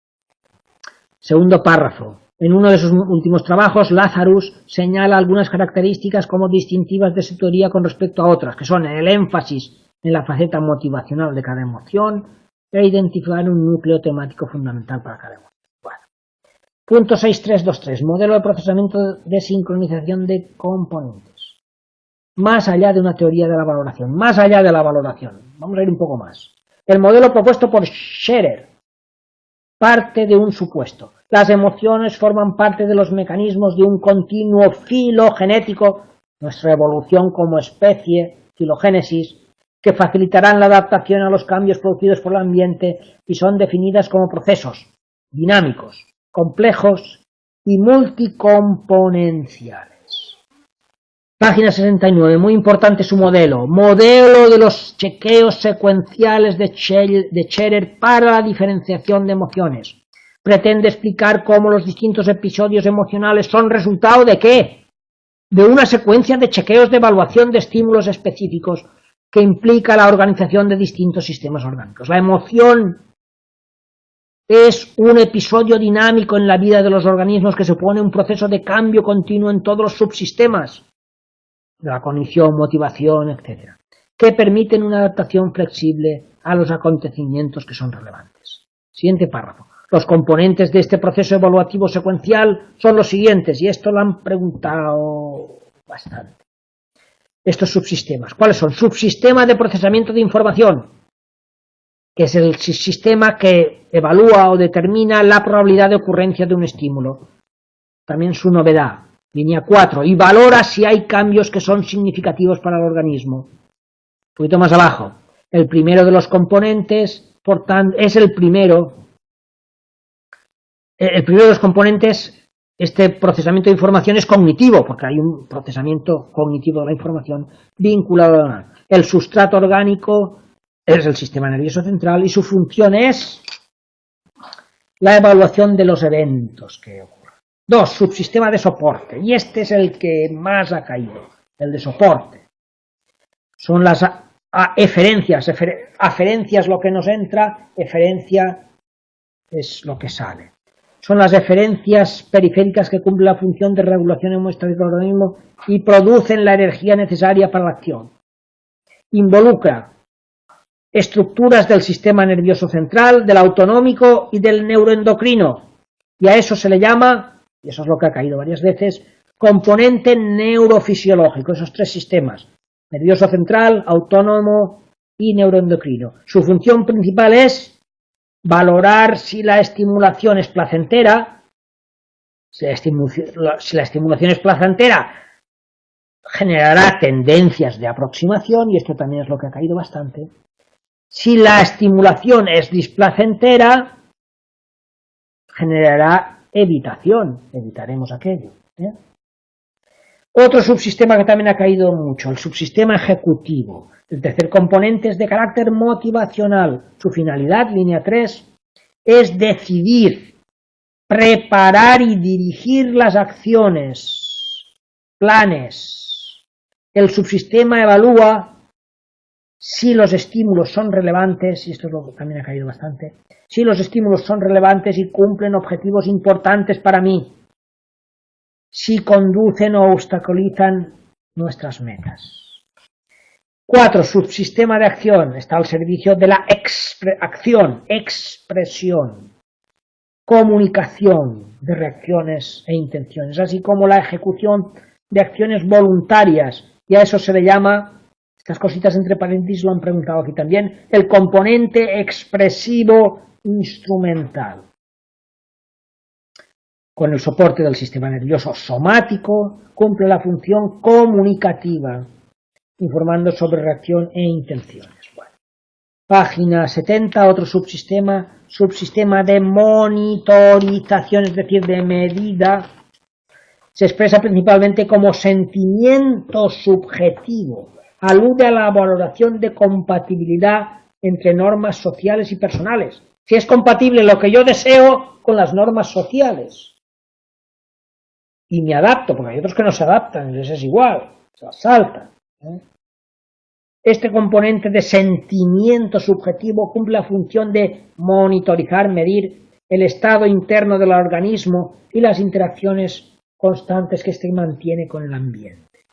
segundo párrafo, en uno de sus últimos trabajos Lazarus señala algunas características como distintivas de su teoría con respecto a otras, que son el énfasis en la faceta motivacional de cada emoción e identificar un núcleo temático fundamental para cada emoción. Bueno. Punto 6323, modelo de procesamiento de sincronización de componentes. Más allá de una teoría de la valoración, vamos a ir un poco más. El modelo propuesto por Scherer parte de un supuesto. Las emociones forman parte de los mecanismos de un continuo filogenético, nuestra evolución como especie, filogénesis, que facilitarán la adaptación a los cambios producidos por el ambiente y son definidas como procesos dinámicos, complejos y multicomponenciales. Página 69, muy importante su modelo de los chequeos secuenciales de Scherer para la diferenciación de emociones. Pretende explicar cómo los distintos episodios emocionales son resultado de ¿qué? De una secuencia de chequeos de evaluación de estímulos específicos que implica la organización de distintos sistemas orgánicos. La emoción es un episodio dinámico en la vida de los organismos que supone un proceso de cambio continuo en todos los subsistemas de la cognición, motivación, etc., que permiten una adaptación flexible a los acontecimientos que son relevantes. Siguiente párrafo. Los componentes de este proceso evaluativo secuencial son los siguientes, y esto lo han preguntado bastante. Estos subsistemas, ¿cuáles son? Subsistema de procesamiento de información, que es el sistema que evalúa o determina la probabilidad de ocurrencia de un estímulo. También su novedad. Línea 4, y valora si hay cambios que son significativos para el organismo. Un poquito más abajo, el primero de los componentes, por tanto, es el primero de los componentes, este procesamiento de información es cognitivo, porque hay un procesamiento cognitivo de la información vinculado a el sustrato orgánico, es el sistema nervioso central y su función es la evaluación de los eventos que ocurren. 2. Subsistema de soporte. Y este es el que más ha caído, el de soporte. Son las eferencias. Aferencia es lo que nos entra, eferencia es lo que sale. Son las eferencias periféricas que cumplen la función de regulación hemoestática del organismo y producen la energía necesaria para la acción. Involucra estructuras del sistema nervioso central, del autonómico y del neuroendocrino. Y a eso se le llama, y eso es lo que ha caído varias veces, componente neurofisiológico, esos tres sistemas, nervioso central, autónomo y neuroendocrino. Su función principal es valorar si la estimulación es placentera, si la estimulación es placentera, generará tendencias de aproximación, y esto también es lo que ha caído bastante. Si la estimulación es displacentera, generará evitación, evitaremos aquello. Otro subsistema que también ha caído mucho, el subsistema ejecutivo. El tercer componente es de carácter motivacional. Su finalidad, línea 3, es decidir, preparar y dirigir las acciones, planes. El subsistema evalúa si los estímulos son relevantes, y esto es lo que también ha caído bastante, si los estímulos son relevantes y cumplen objetivos importantes para mí, si conducen o obstaculizan nuestras metas. 4. Subsistema de acción. Está al servicio de la acción, expresión, comunicación de reacciones e intenciones, así como la ejecución de acciones voluntarias, y a eso se le llama, estas cositas entre paréntesis lo han preguntado aquí también, el componente expresivo instrumental. Con el soporte del sistema nervioso somático, cumple la función comunicativa, informando sobre reacción e intenciones. Bueno. Página 70, otro subsistema, subsistema de monitorización, es decir, de medida. Se expresa principalmente como sentimiento subjetivo. Alude a la valoración de compatibilidad entre normas sociales y personales. Si es compatible lo que yo deseo con las normas sociales. Y me adapto, porque hay otros que no se adaptan, les es igual, se las saltan. Este componente de sentimiento subjetivo cumple la función de monitorizar, medir el estado interno del organismo y las interacciones constantes que éste mantiene con el ambiente.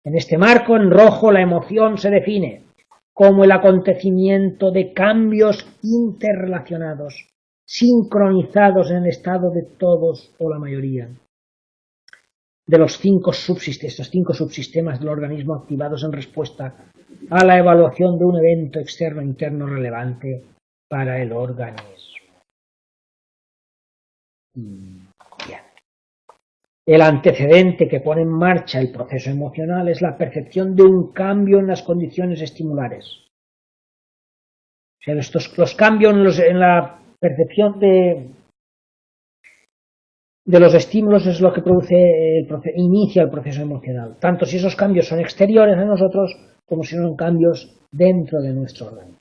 En este marco, en rojo, la emoción se define como el acontecimiento de cambios interrelacionados, sincronizados en el estado de todos o la mayoría de los estos cinco subsistemas del organismo activados en respuesta a la evaluación de un evento externo o interno relevante para el organismo. Bien. El antecedente que pone en marcha el proceso emocional es la percepción de un cambio en las condiciones estimulares. O sea, los cambios en la percepción de los estímulos es lo que inicia el proceso emocional, tanto si esos cambios son exteriores a nosotros como si son cambios dentro de nuestro organismo.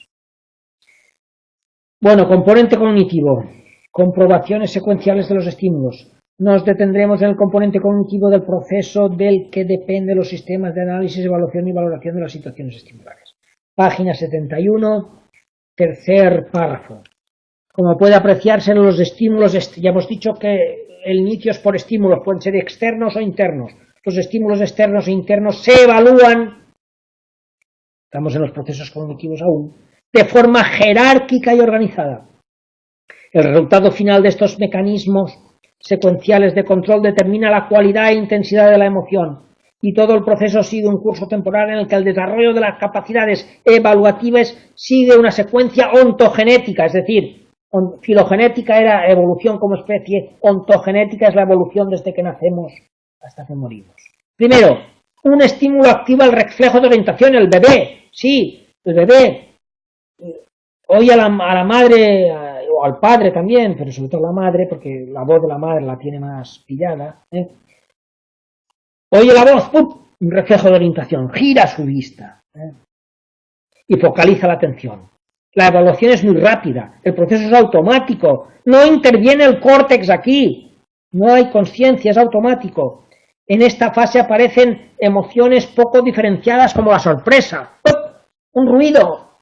Bueno, componente cognitivo, comprobaciones secuenciales de los estímulos. Nos detendremos en el componente cognitivo del proceso del que dependen los sistemas de análisis, evaluación y valoración de las situaciones estimulares. Página 71, tercer párrafo. Como puede apreciarse en los estímulos, ya hemos dicho que el inicio es por estímulos, pueden ser externos o internos. Los estímulos externos e internos se evalúan, estamos en los procesos cognitivos aún, de forma jerárquica y organizada. El resultado final de estos mecanismos secuenciales de control determina la cualidad e intensidad de la emoción, y todo el proceso sigue un curso temporal en el que el desarrollo de las capacidades evaluativas sigue una secuencia ontogenética, es decir, filogenética era evolución como especie, ontogenética es la evolución desde que nacemos hasta que morimos. Primero, un estímulo activa el reflejo de orientación, el bebé. Sí, el bebé oye a la madre o al padre también, pero sobre todo a la madre, porque la voz de la madre la tiene más pillada. Oye la voz, ¡pum!, un reflejo de orientación, gira su vista y focaliza la atención. La evaluación es muy rápida, el proceso es automático, no interviene el córtex aquí, no hay conciencia, es automático. En esta fase aparecen emociones poco diferenciadas como la sorpresa, ¡pum!, un ruido,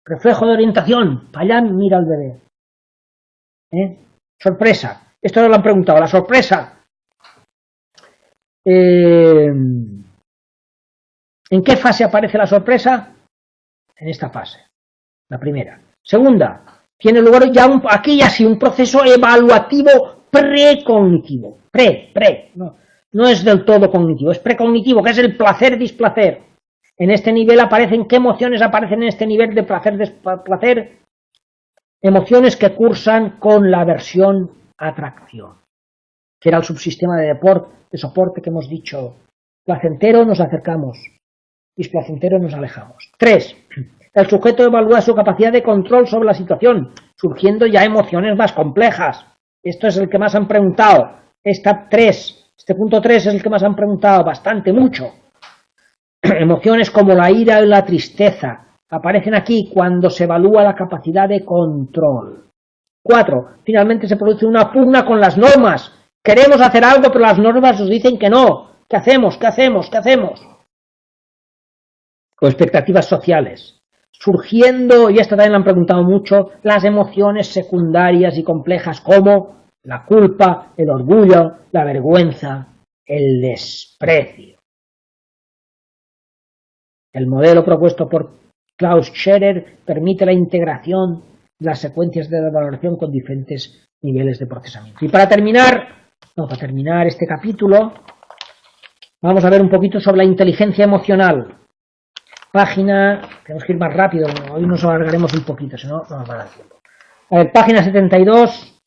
reflejo de orientación, para allá mira al bebé. Sorpresa, esto no lo han preguntado, la sorpresa. ¿En qué fase aparece la sorpresa? En esta fase. La primera. Segunda, tiene lugar ya aquí ya sí un proceso evaluativo precognitivo. No es del todo cognitivo, es precognitivo, que es el placer-displacer. En este nivel aparecen, ¿qué emociones aparecen en este nivel de placer-displacer? Emociones que cursan con la aversión-atracción, que era el subsistema de soporte que hemos dicho. Placentero, nos acercamos, displacentero, nos alejamos. 3. El sujeto evalúa su capacidad de control sobre la situación, surgiendo ya emociones más complejas. Esto es el que más han preguntado. Este punto 3 es el que más han preguntado, bastante, mucho. Emociones como la ira y la tristeza aparecen aquí cuando se evalúa la capacidad de control. 4. Finalmente se produce una pugna con las normas. Queremos hacer algo, pero las normas nos dicen que no. ¿Qué hacemos? O expectativas sociales. Surgiendo, y esto también lo han preguntado mucho, las emociones secundarias y complejas como la culpa, el orgullo, la vergüenza, el desprecio. El modelo propuesto por Klaus Scherer permite la integración de las secuencias de valoración con diferentes niveles de procesamiento. Y para terminar este capítulo, vamos a ver un poquito sobre la inteligencia emocional. Tenemos que ir más rápido, hoy nos alargaremos un poquito, si no, no nos va a dar tiempo. A ver, página 72,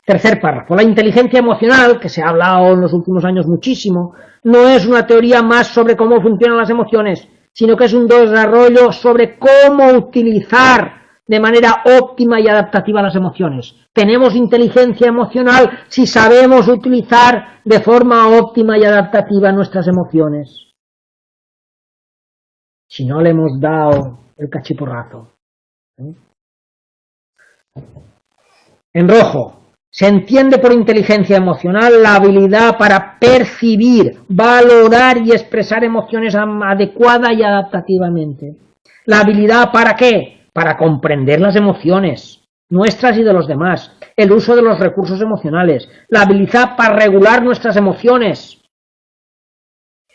tercer párrafo. La inteligencia emocional, que se ha hablado en los últimos años muchísimo, no es una teoría más sobre cómo funcionan las emociones, sino que es un desarrollo sobre cómo utilizar de manera óptima y adaptativa las emociones. Tenemos inteligencia emocional si sabemos utilizar de forma óptima y adaptativa nuestras emociones. Si no le hemos dado el cachiporrazo. En rojo, se entiende por inteligencia emocional la habilidad para percibir, valorar y expresar emociones adecuada y adaptativamente. ¿La habilidad para qué? Para comprender las emociones, nuestras y de los demás. El uso de los recursos emocionales. La habilidad para regular nuestras emociones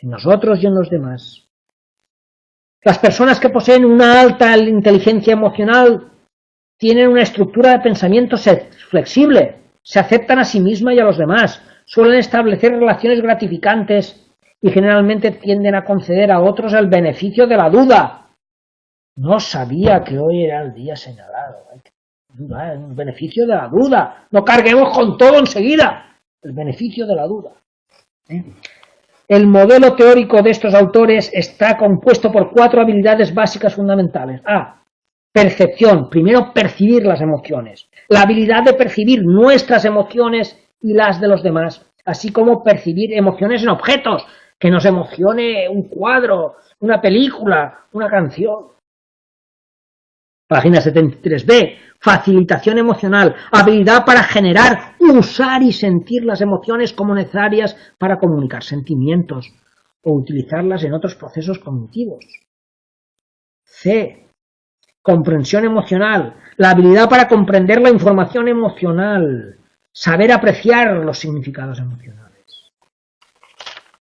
en nosotros y en los demás. Las personas que poseen una alta inteligencia emocional tienen una estructura de pensamiento flexible, se aceptan a sí mismas y a los demás, suelen establecer relaciones gratificantes y generalmente tienden a conceder a otros el beneficio de la duda. No sabía que hoy era el día señalado. El beneficio de la duda. No carguemos con todo enseguida. El beneficio de la duda. El modelo teórico de estos autores está compuesto por 4 habilidades básicas fundamentales. A. Percepción. Primero, percibir las emociones. La habilidad de percibir nuestras emociones y las de los demás, así como percibir emociones en objetos, que nos emocione un cuadro, una película, una canción. Página 73b. Facilitación emocional. Habilidad para generar, usar y sentir las emociones como necesarias para comunicar sentimientos o utilizarlas en otros procesos cognitivos. C. Comprensión emocional. La habilidad para comprender la información emocional. Saber apreciar los significados emocionales.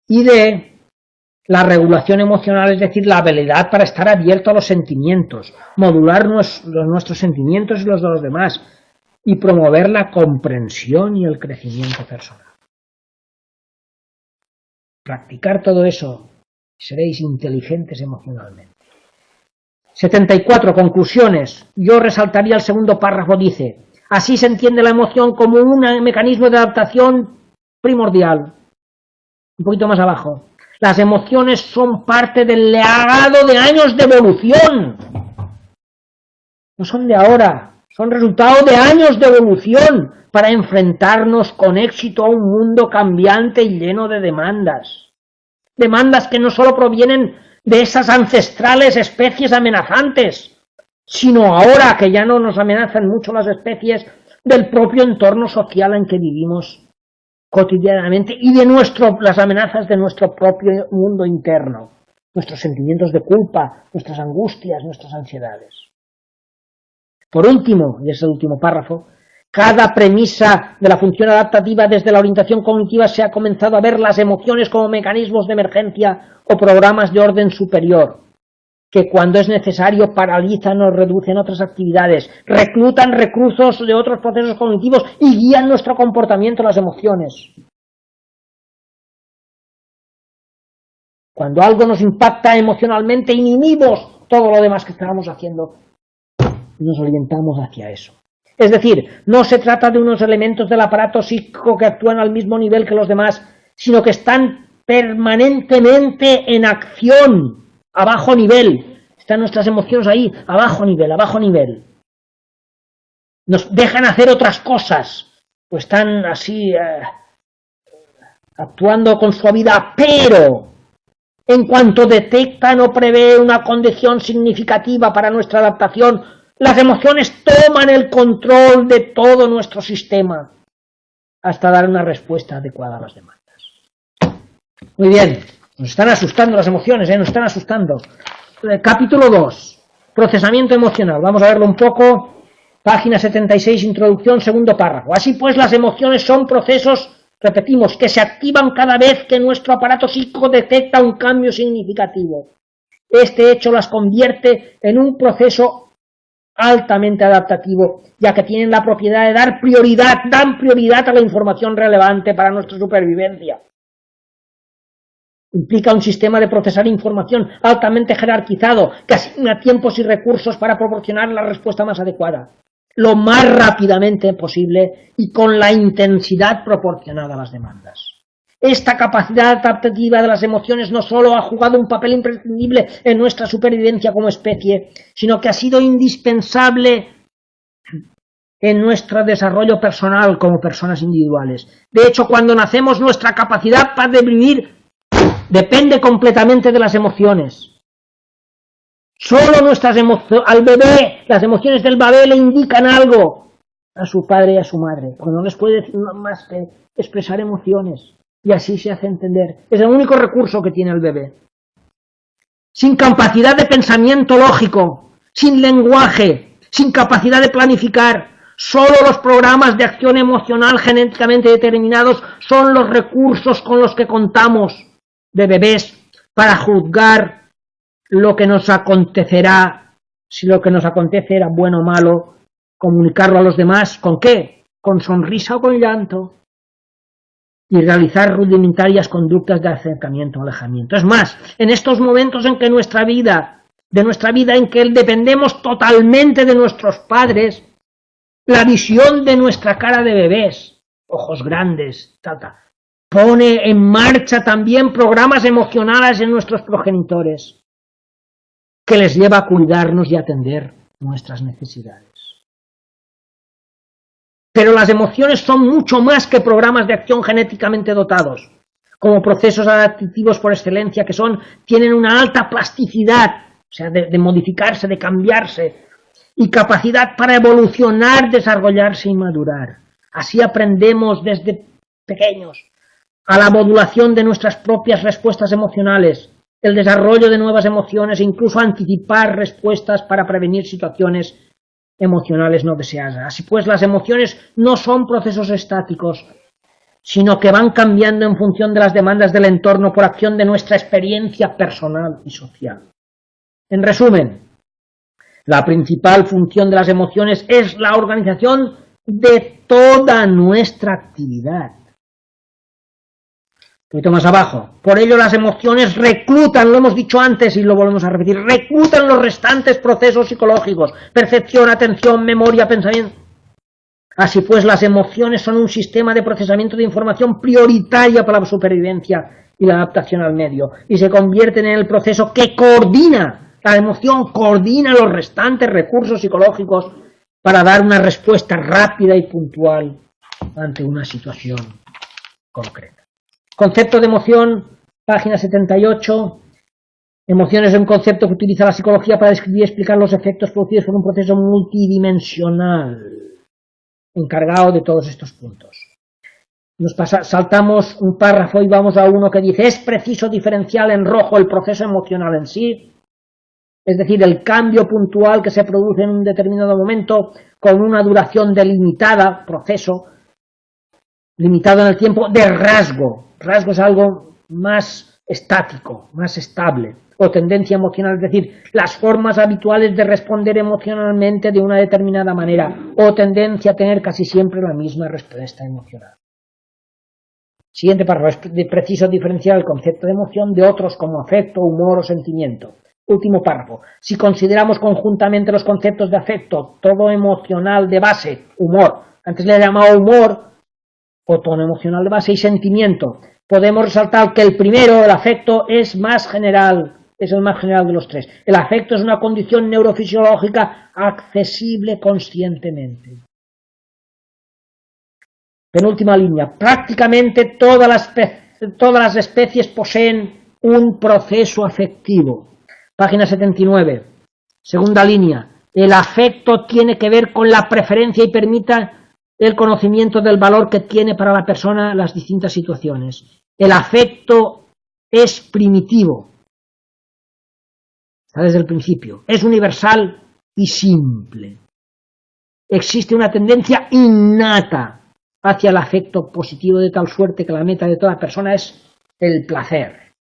Y D. La regulación emocional, es decir, la habilidad para estar abierto a los sentimientos, modular nuestros sentimientos y los de los demás, y promover la comprensión y el crecimiento personal. Practicar todo eso, seréis inteligentes emocionalmente. 74. Conclusiones. Yo resaltaría el segundo párrafo, dice: así se entiende la emoción como un mecanismo de adaptación primordial. Un poquito más abajo. Las emociones son parte del legado de años de evolución. No son de ahora, son resultado de años de evolución para enfrentarnos con éxito a un mundo cambiante y lleno de demandas. Demandas que no solo provienen de esas ancestrales especies amenazantes, sino ahora que ya no nos amenazan mucho las especies, del propio entorno social en que vivimos cotidianamente y de las amenazas de nuestro propio mundo interno, nuestros sentimientos de culpa, nuestras angustias, nuestras ansiedades. Por último, y es el último párrafo, cada premisa de la función adaptativa desde la orientación cognitiva se ha comenzado a ver las emociones como mecanismos de emergencia o programas de orden superior, que cuando es necesario paralizan o reducen otras actividades, reclutan recursos de otros procesos cognitivos y guían nuestro comportamiento, las emociones. Cuando algo nos impacta emocionalmente, inhibimos todo lo demás que estábamos haciendo y nos orientamos hacia eso. Es decir, no se trata de unos elementos del aparato psíquico que actúan al mismo nivel que los demás, sino que están permanentemente en acción, a bajo nivel. Están nuestras emociones ahí, a bajo nivel, a bajo nivel. Nos dejan hacer otras cosas, pues están así actuando con suavidad, pero en cuanto detectan o prevén una condición significativa para nuestra adaptación, las emociones toman el control de todo nuestro sistema hasta dar una respuesta adecuada a las demandas. Muy bien, nos están asustando las emociones, nos están asustando. Capítulo 2, procesamiento emocional. Vamos a verlo un poco. Página 76, introducción, segundo párrafo. Así pues, las emociones son procesos, repetimos, que se activan cada vez que nuestro aparato psíquico detecta un cambio significativo. Este hecho las convierte en un proceso altamente adaptativo, ya que tienen la propiedad de dan prioridad a la información relevante para nuestra supervivencia. Implica un sistema de procesar información altamente jerarquizado, que asigna tiempos y recursos para proporcionar la respuesta más adecuada, lo más rápidamente posible y con la intensidad proporcionada a las demandas. Esta capacidad adaptativa de las emociones no solo ha jugado un papel imprescindible en nuestra supervivencia como especie, sino que ha sido indispensable en nuestro desarrollo personal como personas individuales. De hecho, cuando nacemos, nuestra capacidad para vivir depende completamente de las emociones. Solo al bebé, las emociones del bebé le indican algo. a su padre y a su madre, porque no les puede decir más que expresar emociones, y así se hace entender. Es el único recurso que tiene el bebé. Sin capacidad de pensamiento lógico, sin lenguaje, sin capacidad de planificar, solo los programas de acción emocional genéticamente determinados son los recursos con los que contamos de bebés para juzgar lo que nos acontecerá, si lo que nos acontece era bueno o malo, comunicarlo a los demás, ¿con qué? Con sonrisa o con llanto, y realizar rudimentarias conductas de acercamiento o alejamiento. Es más, en estos momentos en que de nuestra vida en que dependemos totalmente de nuestros padres, la visión de nuestra cara de bebés, ojos grandes, pone en marcha también programas emocionales en nuestros progenitores, que les lleva a cuidarnos y atender nuestras necesidades. Pero las emociones son mucho más que programas de acción genéticamente dotados, como procesos adaptativos por excelencia, que tienen una alta plasticidad, o sea, de modificarse, de cambiarse, y capacidad para evolucionar, desarrollarse y madurar. Así aprendemos desde pequeños a la modulación de nuestras propias respuestas emocionales, el desarrollo de nuevas emociones e incluso anticipar respuestas para prevenir situaciones emocionales no deseadas. Así pues, las emociones no son procesos estáticos, sino que van cambiando en función de las demandas del entorno por acción de nuestra experiencia personal y social. En resumen, la principal función de las emociones es la organización de toda nuestra actividad. Un poquito más abajo. Por ello las emociones reclutan, lo hemos dicho antes y lo volvemos a repetir, reclutan los restantes procesos psicológicos, percepción, atención, memoria, pensamiento. Así pues, las emociones son un sistema de procesamiento de información prioritaria para la supervivencia y la adaptación al medio, y se convierten en el proceso que coordina, la emoción coordina los restantes recursos psicológicos para dar una respuesta rápida y puntual ante una situación concreta. Concepto de emoción, página 78. Emoción es un concepto que utiliza la psicología para describir y explicar los efectos producidos por un proceso multidimensional, encargado de todos estos puntos. Saltamos un párrafo y vamos a uno que dice: es preciso diferenciar en rojo el proceso emocional en sí, es decir, el cambio puntual que se produce en un determinado momento con una duración delimitada, proceso limitado en el tiempo, de rasgo. Rasgo es algo más estático, más estable, o tendencia emocional, es decir, las formas habituales de responder emocionalmente de una determinada manera, o tendencia a tener casi siempre la misma respuesta emocional. Siguiente párrafo. Es preciso diferenciar el concepto de emoción de otros como afecto, humor o sentimiento. Último párrafo. Si consideramos conjuntamente los conceptos de afecto, todo emocional de base, humor, antes le he llamado humor, o tono emocional de base, y sentimiento, podemos resaltar que el primero, el afecto, es más general, es el más general de los tres. El afecto es una condición neurofisiológica accesible conscientemente. Penúltima línea. Prácticamente todas las especies poseen un proceso afectivo. Página 79. Segunda línea. El afecto tiene que ver con la preferencia y permita el conocimiento del valor que tiene para la persona las distintas situaciones. El afecto es primitivo. Está desde el principio. Es universal y simple. Existe una tendencia innata hacia el afecto positivo de tal suerte que la meta de toda persona es el placer.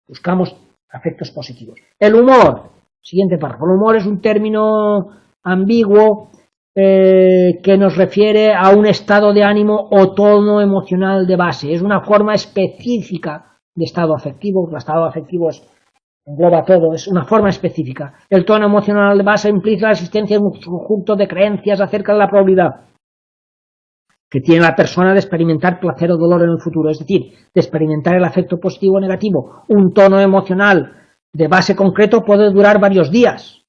Buscamos afectos positivos. El humor. Siguiente párrafo. El humor es un término ambiguo que nos refiere a un estado de ánimo o tono emocional de base. Es una forma específica de estado afectivo. El estado afectivo engloba todo, es una forma específica. El tono emocional de base implica la existencia de un conjunto de creencias acerca de la probabilidad que tiene la persona de experimentar placer o dolor en el futuro, es decir, de experimentar el afecto positivo o negativo. Un tono emocional de base concreto puede durar varios días.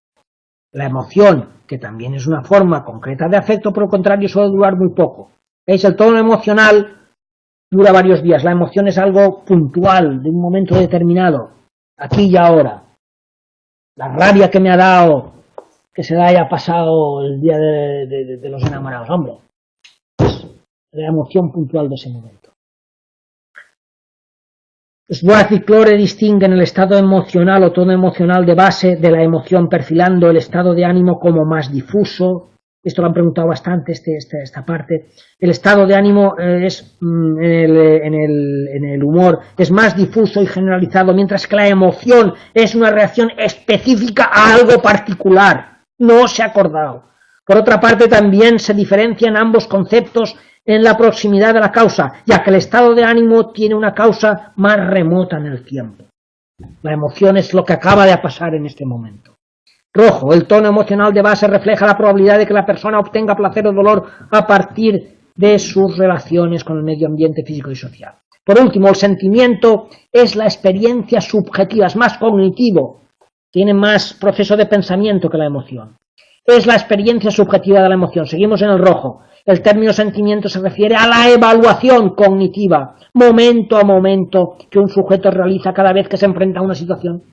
La emoción, que también es una forma concreta de afecto, por lo contrario, suele durar muy poco. ¿Veis? El tono emocional dura varios días. La emoción es algo puntual, de un momento determinado, aquí y ahora. La rabia que me ha dado que se le haya pasado el día de los enamorados, hombre. La emoción puntual de ese momento. Schwartz y Clore distinguen el estado emocional o tono emocional de base de la emoción, perfilando el estado de ánimo como más difuso. Esto lo han preguntado bastante, esta parte. El estado de ánimo es en el humor es más difuso y generalizado, mientras que la emoción es una reacción específica a algo particular. No se ha acordado. Por otra parte, también se diferencian ambos conceptos en la proximidad de la causa, ya que el estado de ánimo tiene una causa más remota en el tiempo. La emoción es lo que acaba de pasar en este momento. Rojo, el tono emocional de base refleja la probabilidad de que la persona obtenga placer o dolor a partir de sus relaciones con el medio ambiente físico y social. Por último, el sentimiento es la experiencia subjetiva, es más cognitivo, tiene más proceso de pensamiento que la emoción. Es la experiencia subjetiva de la emoción. Seguimos en el rojo. El término sentimiento se refiere a la evaluación cognitiva, momento a momento, que un sujeto realiza cada vez que se enfrenta a una situación.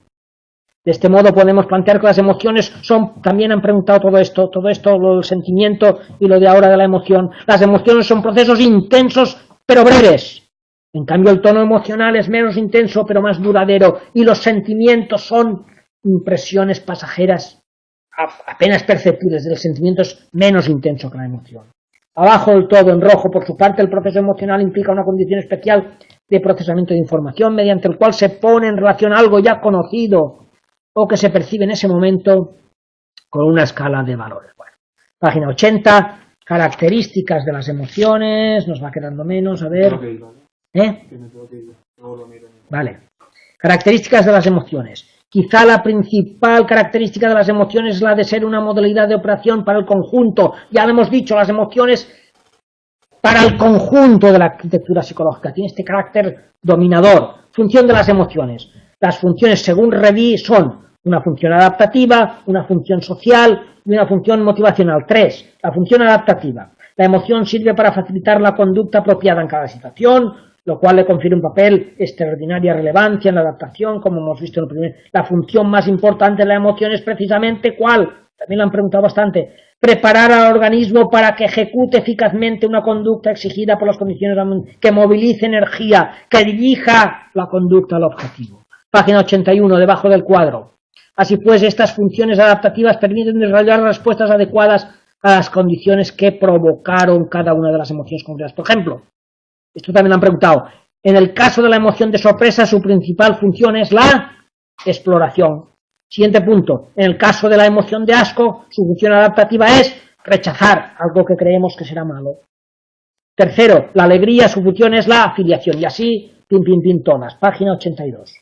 De este modo podemos plantear que las emociones son, también han preguntado todo esto, lo del sentimiento y lo de ahora de la emoción. Las emociones son procesos intensos pero breves. En cambio el tono emocional es menos intenso pero más duradero, y los sentimientos son impresiones pasajeras apenas perceptibles. El sentimiento es menos intenso que la emoción. Abajo del todo, en rojo, por su parte, el proceso emocional implica una condición especial de procesamiento de información, mediante el cual se pone en relación algo ya conocido o que se percibe en ese momento con una escala de valores. Bueno, página 80, características de las emociones, nos va quedando menos, a ver. Vale, características de las emociones. Quizá la principal característica de las emociones es la de ser una modalidad de operación para el conjunto. Ya lo hemos dicho, las emociones para el conjunto de la arquitectura psicológica. Tiene este carácter dominador. Función de las emociones. Las funciones, según Revy, son una función adaptativa, una función social y una función motivacional. 3. La función adaptativa. La emoción sirve para facilitar la conducta apropiada en cada situación, lo cual le confiere un papel extraordinaria relevancia en la adaptación, como hemos visto en el primer. La función más importante de la emoción es precisamente ¿cuál? También lo han preguntado bastante. Preparar al organismo para que ejecute eficazmente una conducta exigida por las condiciones que movilice energía, que dirija la conducta al objetivo. Página 81, debajo del cuadro. Así pues, estas funciones adaptativas permiten desarrollar respuestas adecuadas a las condiciones que provocaron cada una de las emociones concretas. Por ejemplo, esto también lo han preguntado. En el caso de la emoción de sorpresa, su principal función es la exploración. Siguiente punto. En el caso de la emoción de asco, su función adaptativa es rechazar algo que creemos que será malo. Tercero, la alegría, su función es la afiliación. Y así, todas. Página 82.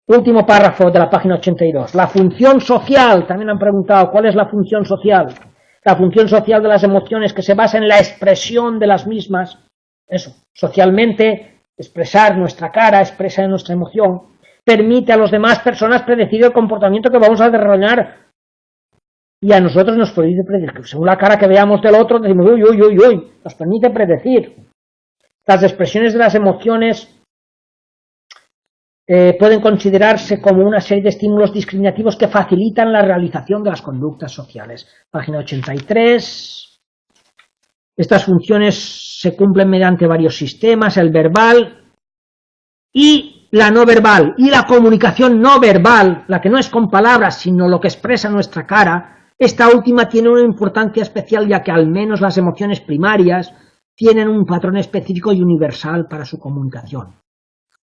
Último párrafo de la página 82. La función social. También han preguntado, ¿cuál es la función social? La función social de las emociones, que se basa en la expresión de las mismas. Eso, socialmente, expresar nuestra cara, expresar nuestra emoción, permite a las demás personas predecir el comportamiento que vamos a desarrollar, y a nosotros nos permite predecir. Según la cara que veamos del otro, decimos, uy, uy, uy, uy, nos permite predecir. Las expresiones de las emociones pueden considerarse como una serie de estímulos discriminativos que facilitan la realización de las conductas sociales. Página 83. Estas funciones se cumplen mediante varios sistemas, el verbal y la no verbal, y la comunicación no verbal, la que no es con palabras, sino lo que expresa nuestra cara. Esta última tiene una importancia especial, ya que al menos las emociones primarias tienen un patrón específico y universal para su comunicación,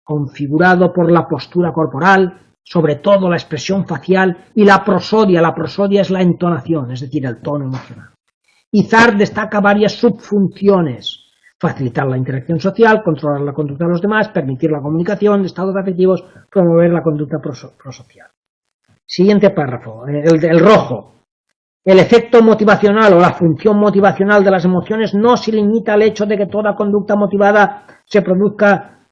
configurado por la postura corporal, sobre todo la expresión facial y la prosodia. La prosodia es la entonación, es decir, el tono emocional. Izard destaca varias subfunciones: facilitar la interacción social, controlar la conducta de los demás, permitir la comunicación de estados afectivos, promover la conducta prosocial. Siguiente párrafo, el rojo. El efecto motivacional o la función motivacional de las emociones no se limita al hecho de que toda conducta motivada se produzca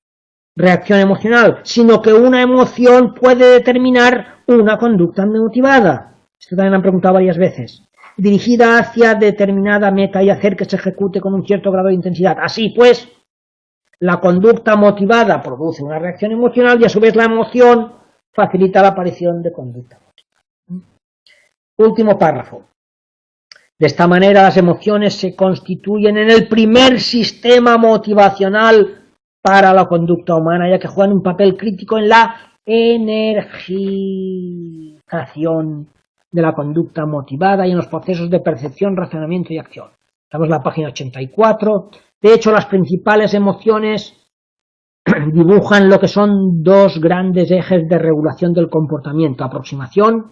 reacción emocional, sino que una emoción puede determinar una conducta motivada. Esto también lo han preguntado varias veces. Dirigida hacia determinada meta y hacer que se ejecute con un cierto grado de intensidad. Así pues, la conducta motivada produce una reacción emocional y a su vez la emoción facilita la aparición de conducta motivada. Último párrafo. De esta manera las emociones se constituyen en el primer sistema motivacional para la conducta humana, ya que juegan un papel crítico en la energización de la conducta motivada y en los procesos de percepción, razonamiento y acción. Estamos en la página 84. De hecho, las principales emociones dibujan lo que son dos grandes ejes de regulación del comportamiento. Aproximación.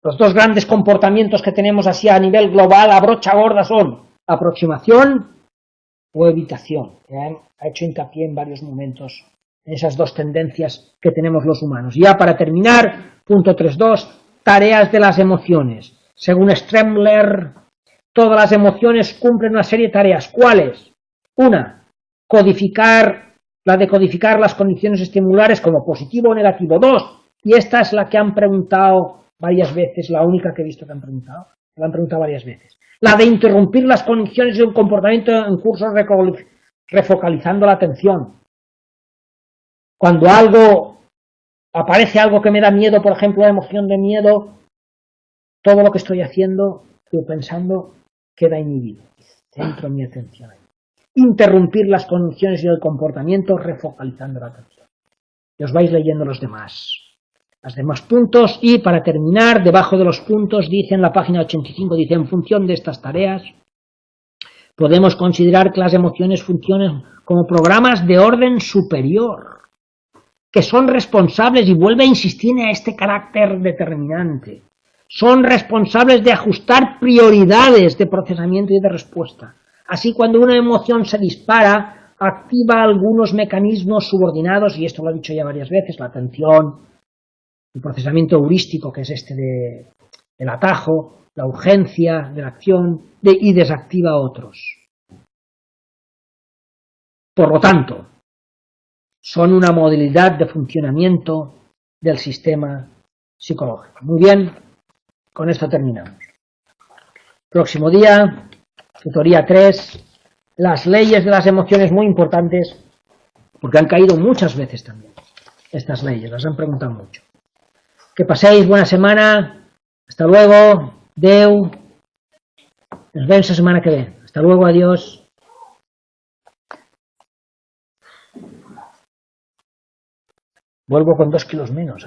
Los dos grandes comportamientos que tenemos así a nivel global, a brocha gorda, son aproximación o evitación. Ha hecho hincapié en varios momentos en esas dos tendencias que tenemos los humanos. Ya para terminar, punto 3.2, tareas de las emociones. Según Stremler, todas las emociones cumplen una serie de tareas. ¿Cuáles? Una, la de codificar las condiciones estimulares como positivo o negativo. Dos, y esta es la que han preguntado varias veces, la única que he visto que han preguntado, la han preguntado varias veces. La de interrumpir las condiciones de un comportamiento en curso refocalizando la atención. Cuando aparece algo que me da miedo, por ejemplo, la emoción de miedo, todo lo que estoy haciendo, estoy pensando, queda inhibido. Centro mi atención ahí. Interrumpir las condiciones y el comportamiento refocalizando la atención. Y os vais leyendo los demás puntos, y para terminar, debajo de los puntos dice en la página 85, dice, en función de estas tareas podemos considerar que las emociones funcionan como programas de orden superior, que son responsables, y vuelve a insistir en este carácter determinante, son responsables de ajustar prioridades de procesamiento y de respuesta. Así, cuando una emoción se dispara, activa algunos mecanismos subordinados, y esto lo he dicho ya varias veces, la atención, el procesamiento heurístico, que es este del atajo, la urgencia de la acción, y desactiva otros. Por lo tanto, son una modalidad de funcionamiento del sistema psicológico. Muy bien, con esto terminamos. Próximo día, tutoría 3, las leyes de las emociones, muy importantes, porque han caído muchas veces también estas leyes, las han preguntado mucho. Que paséis buena semana, hasta luego, Deu, nos vemos la semana que viene, hasta luego, adiós. Vuelvo con 2 kilos menos.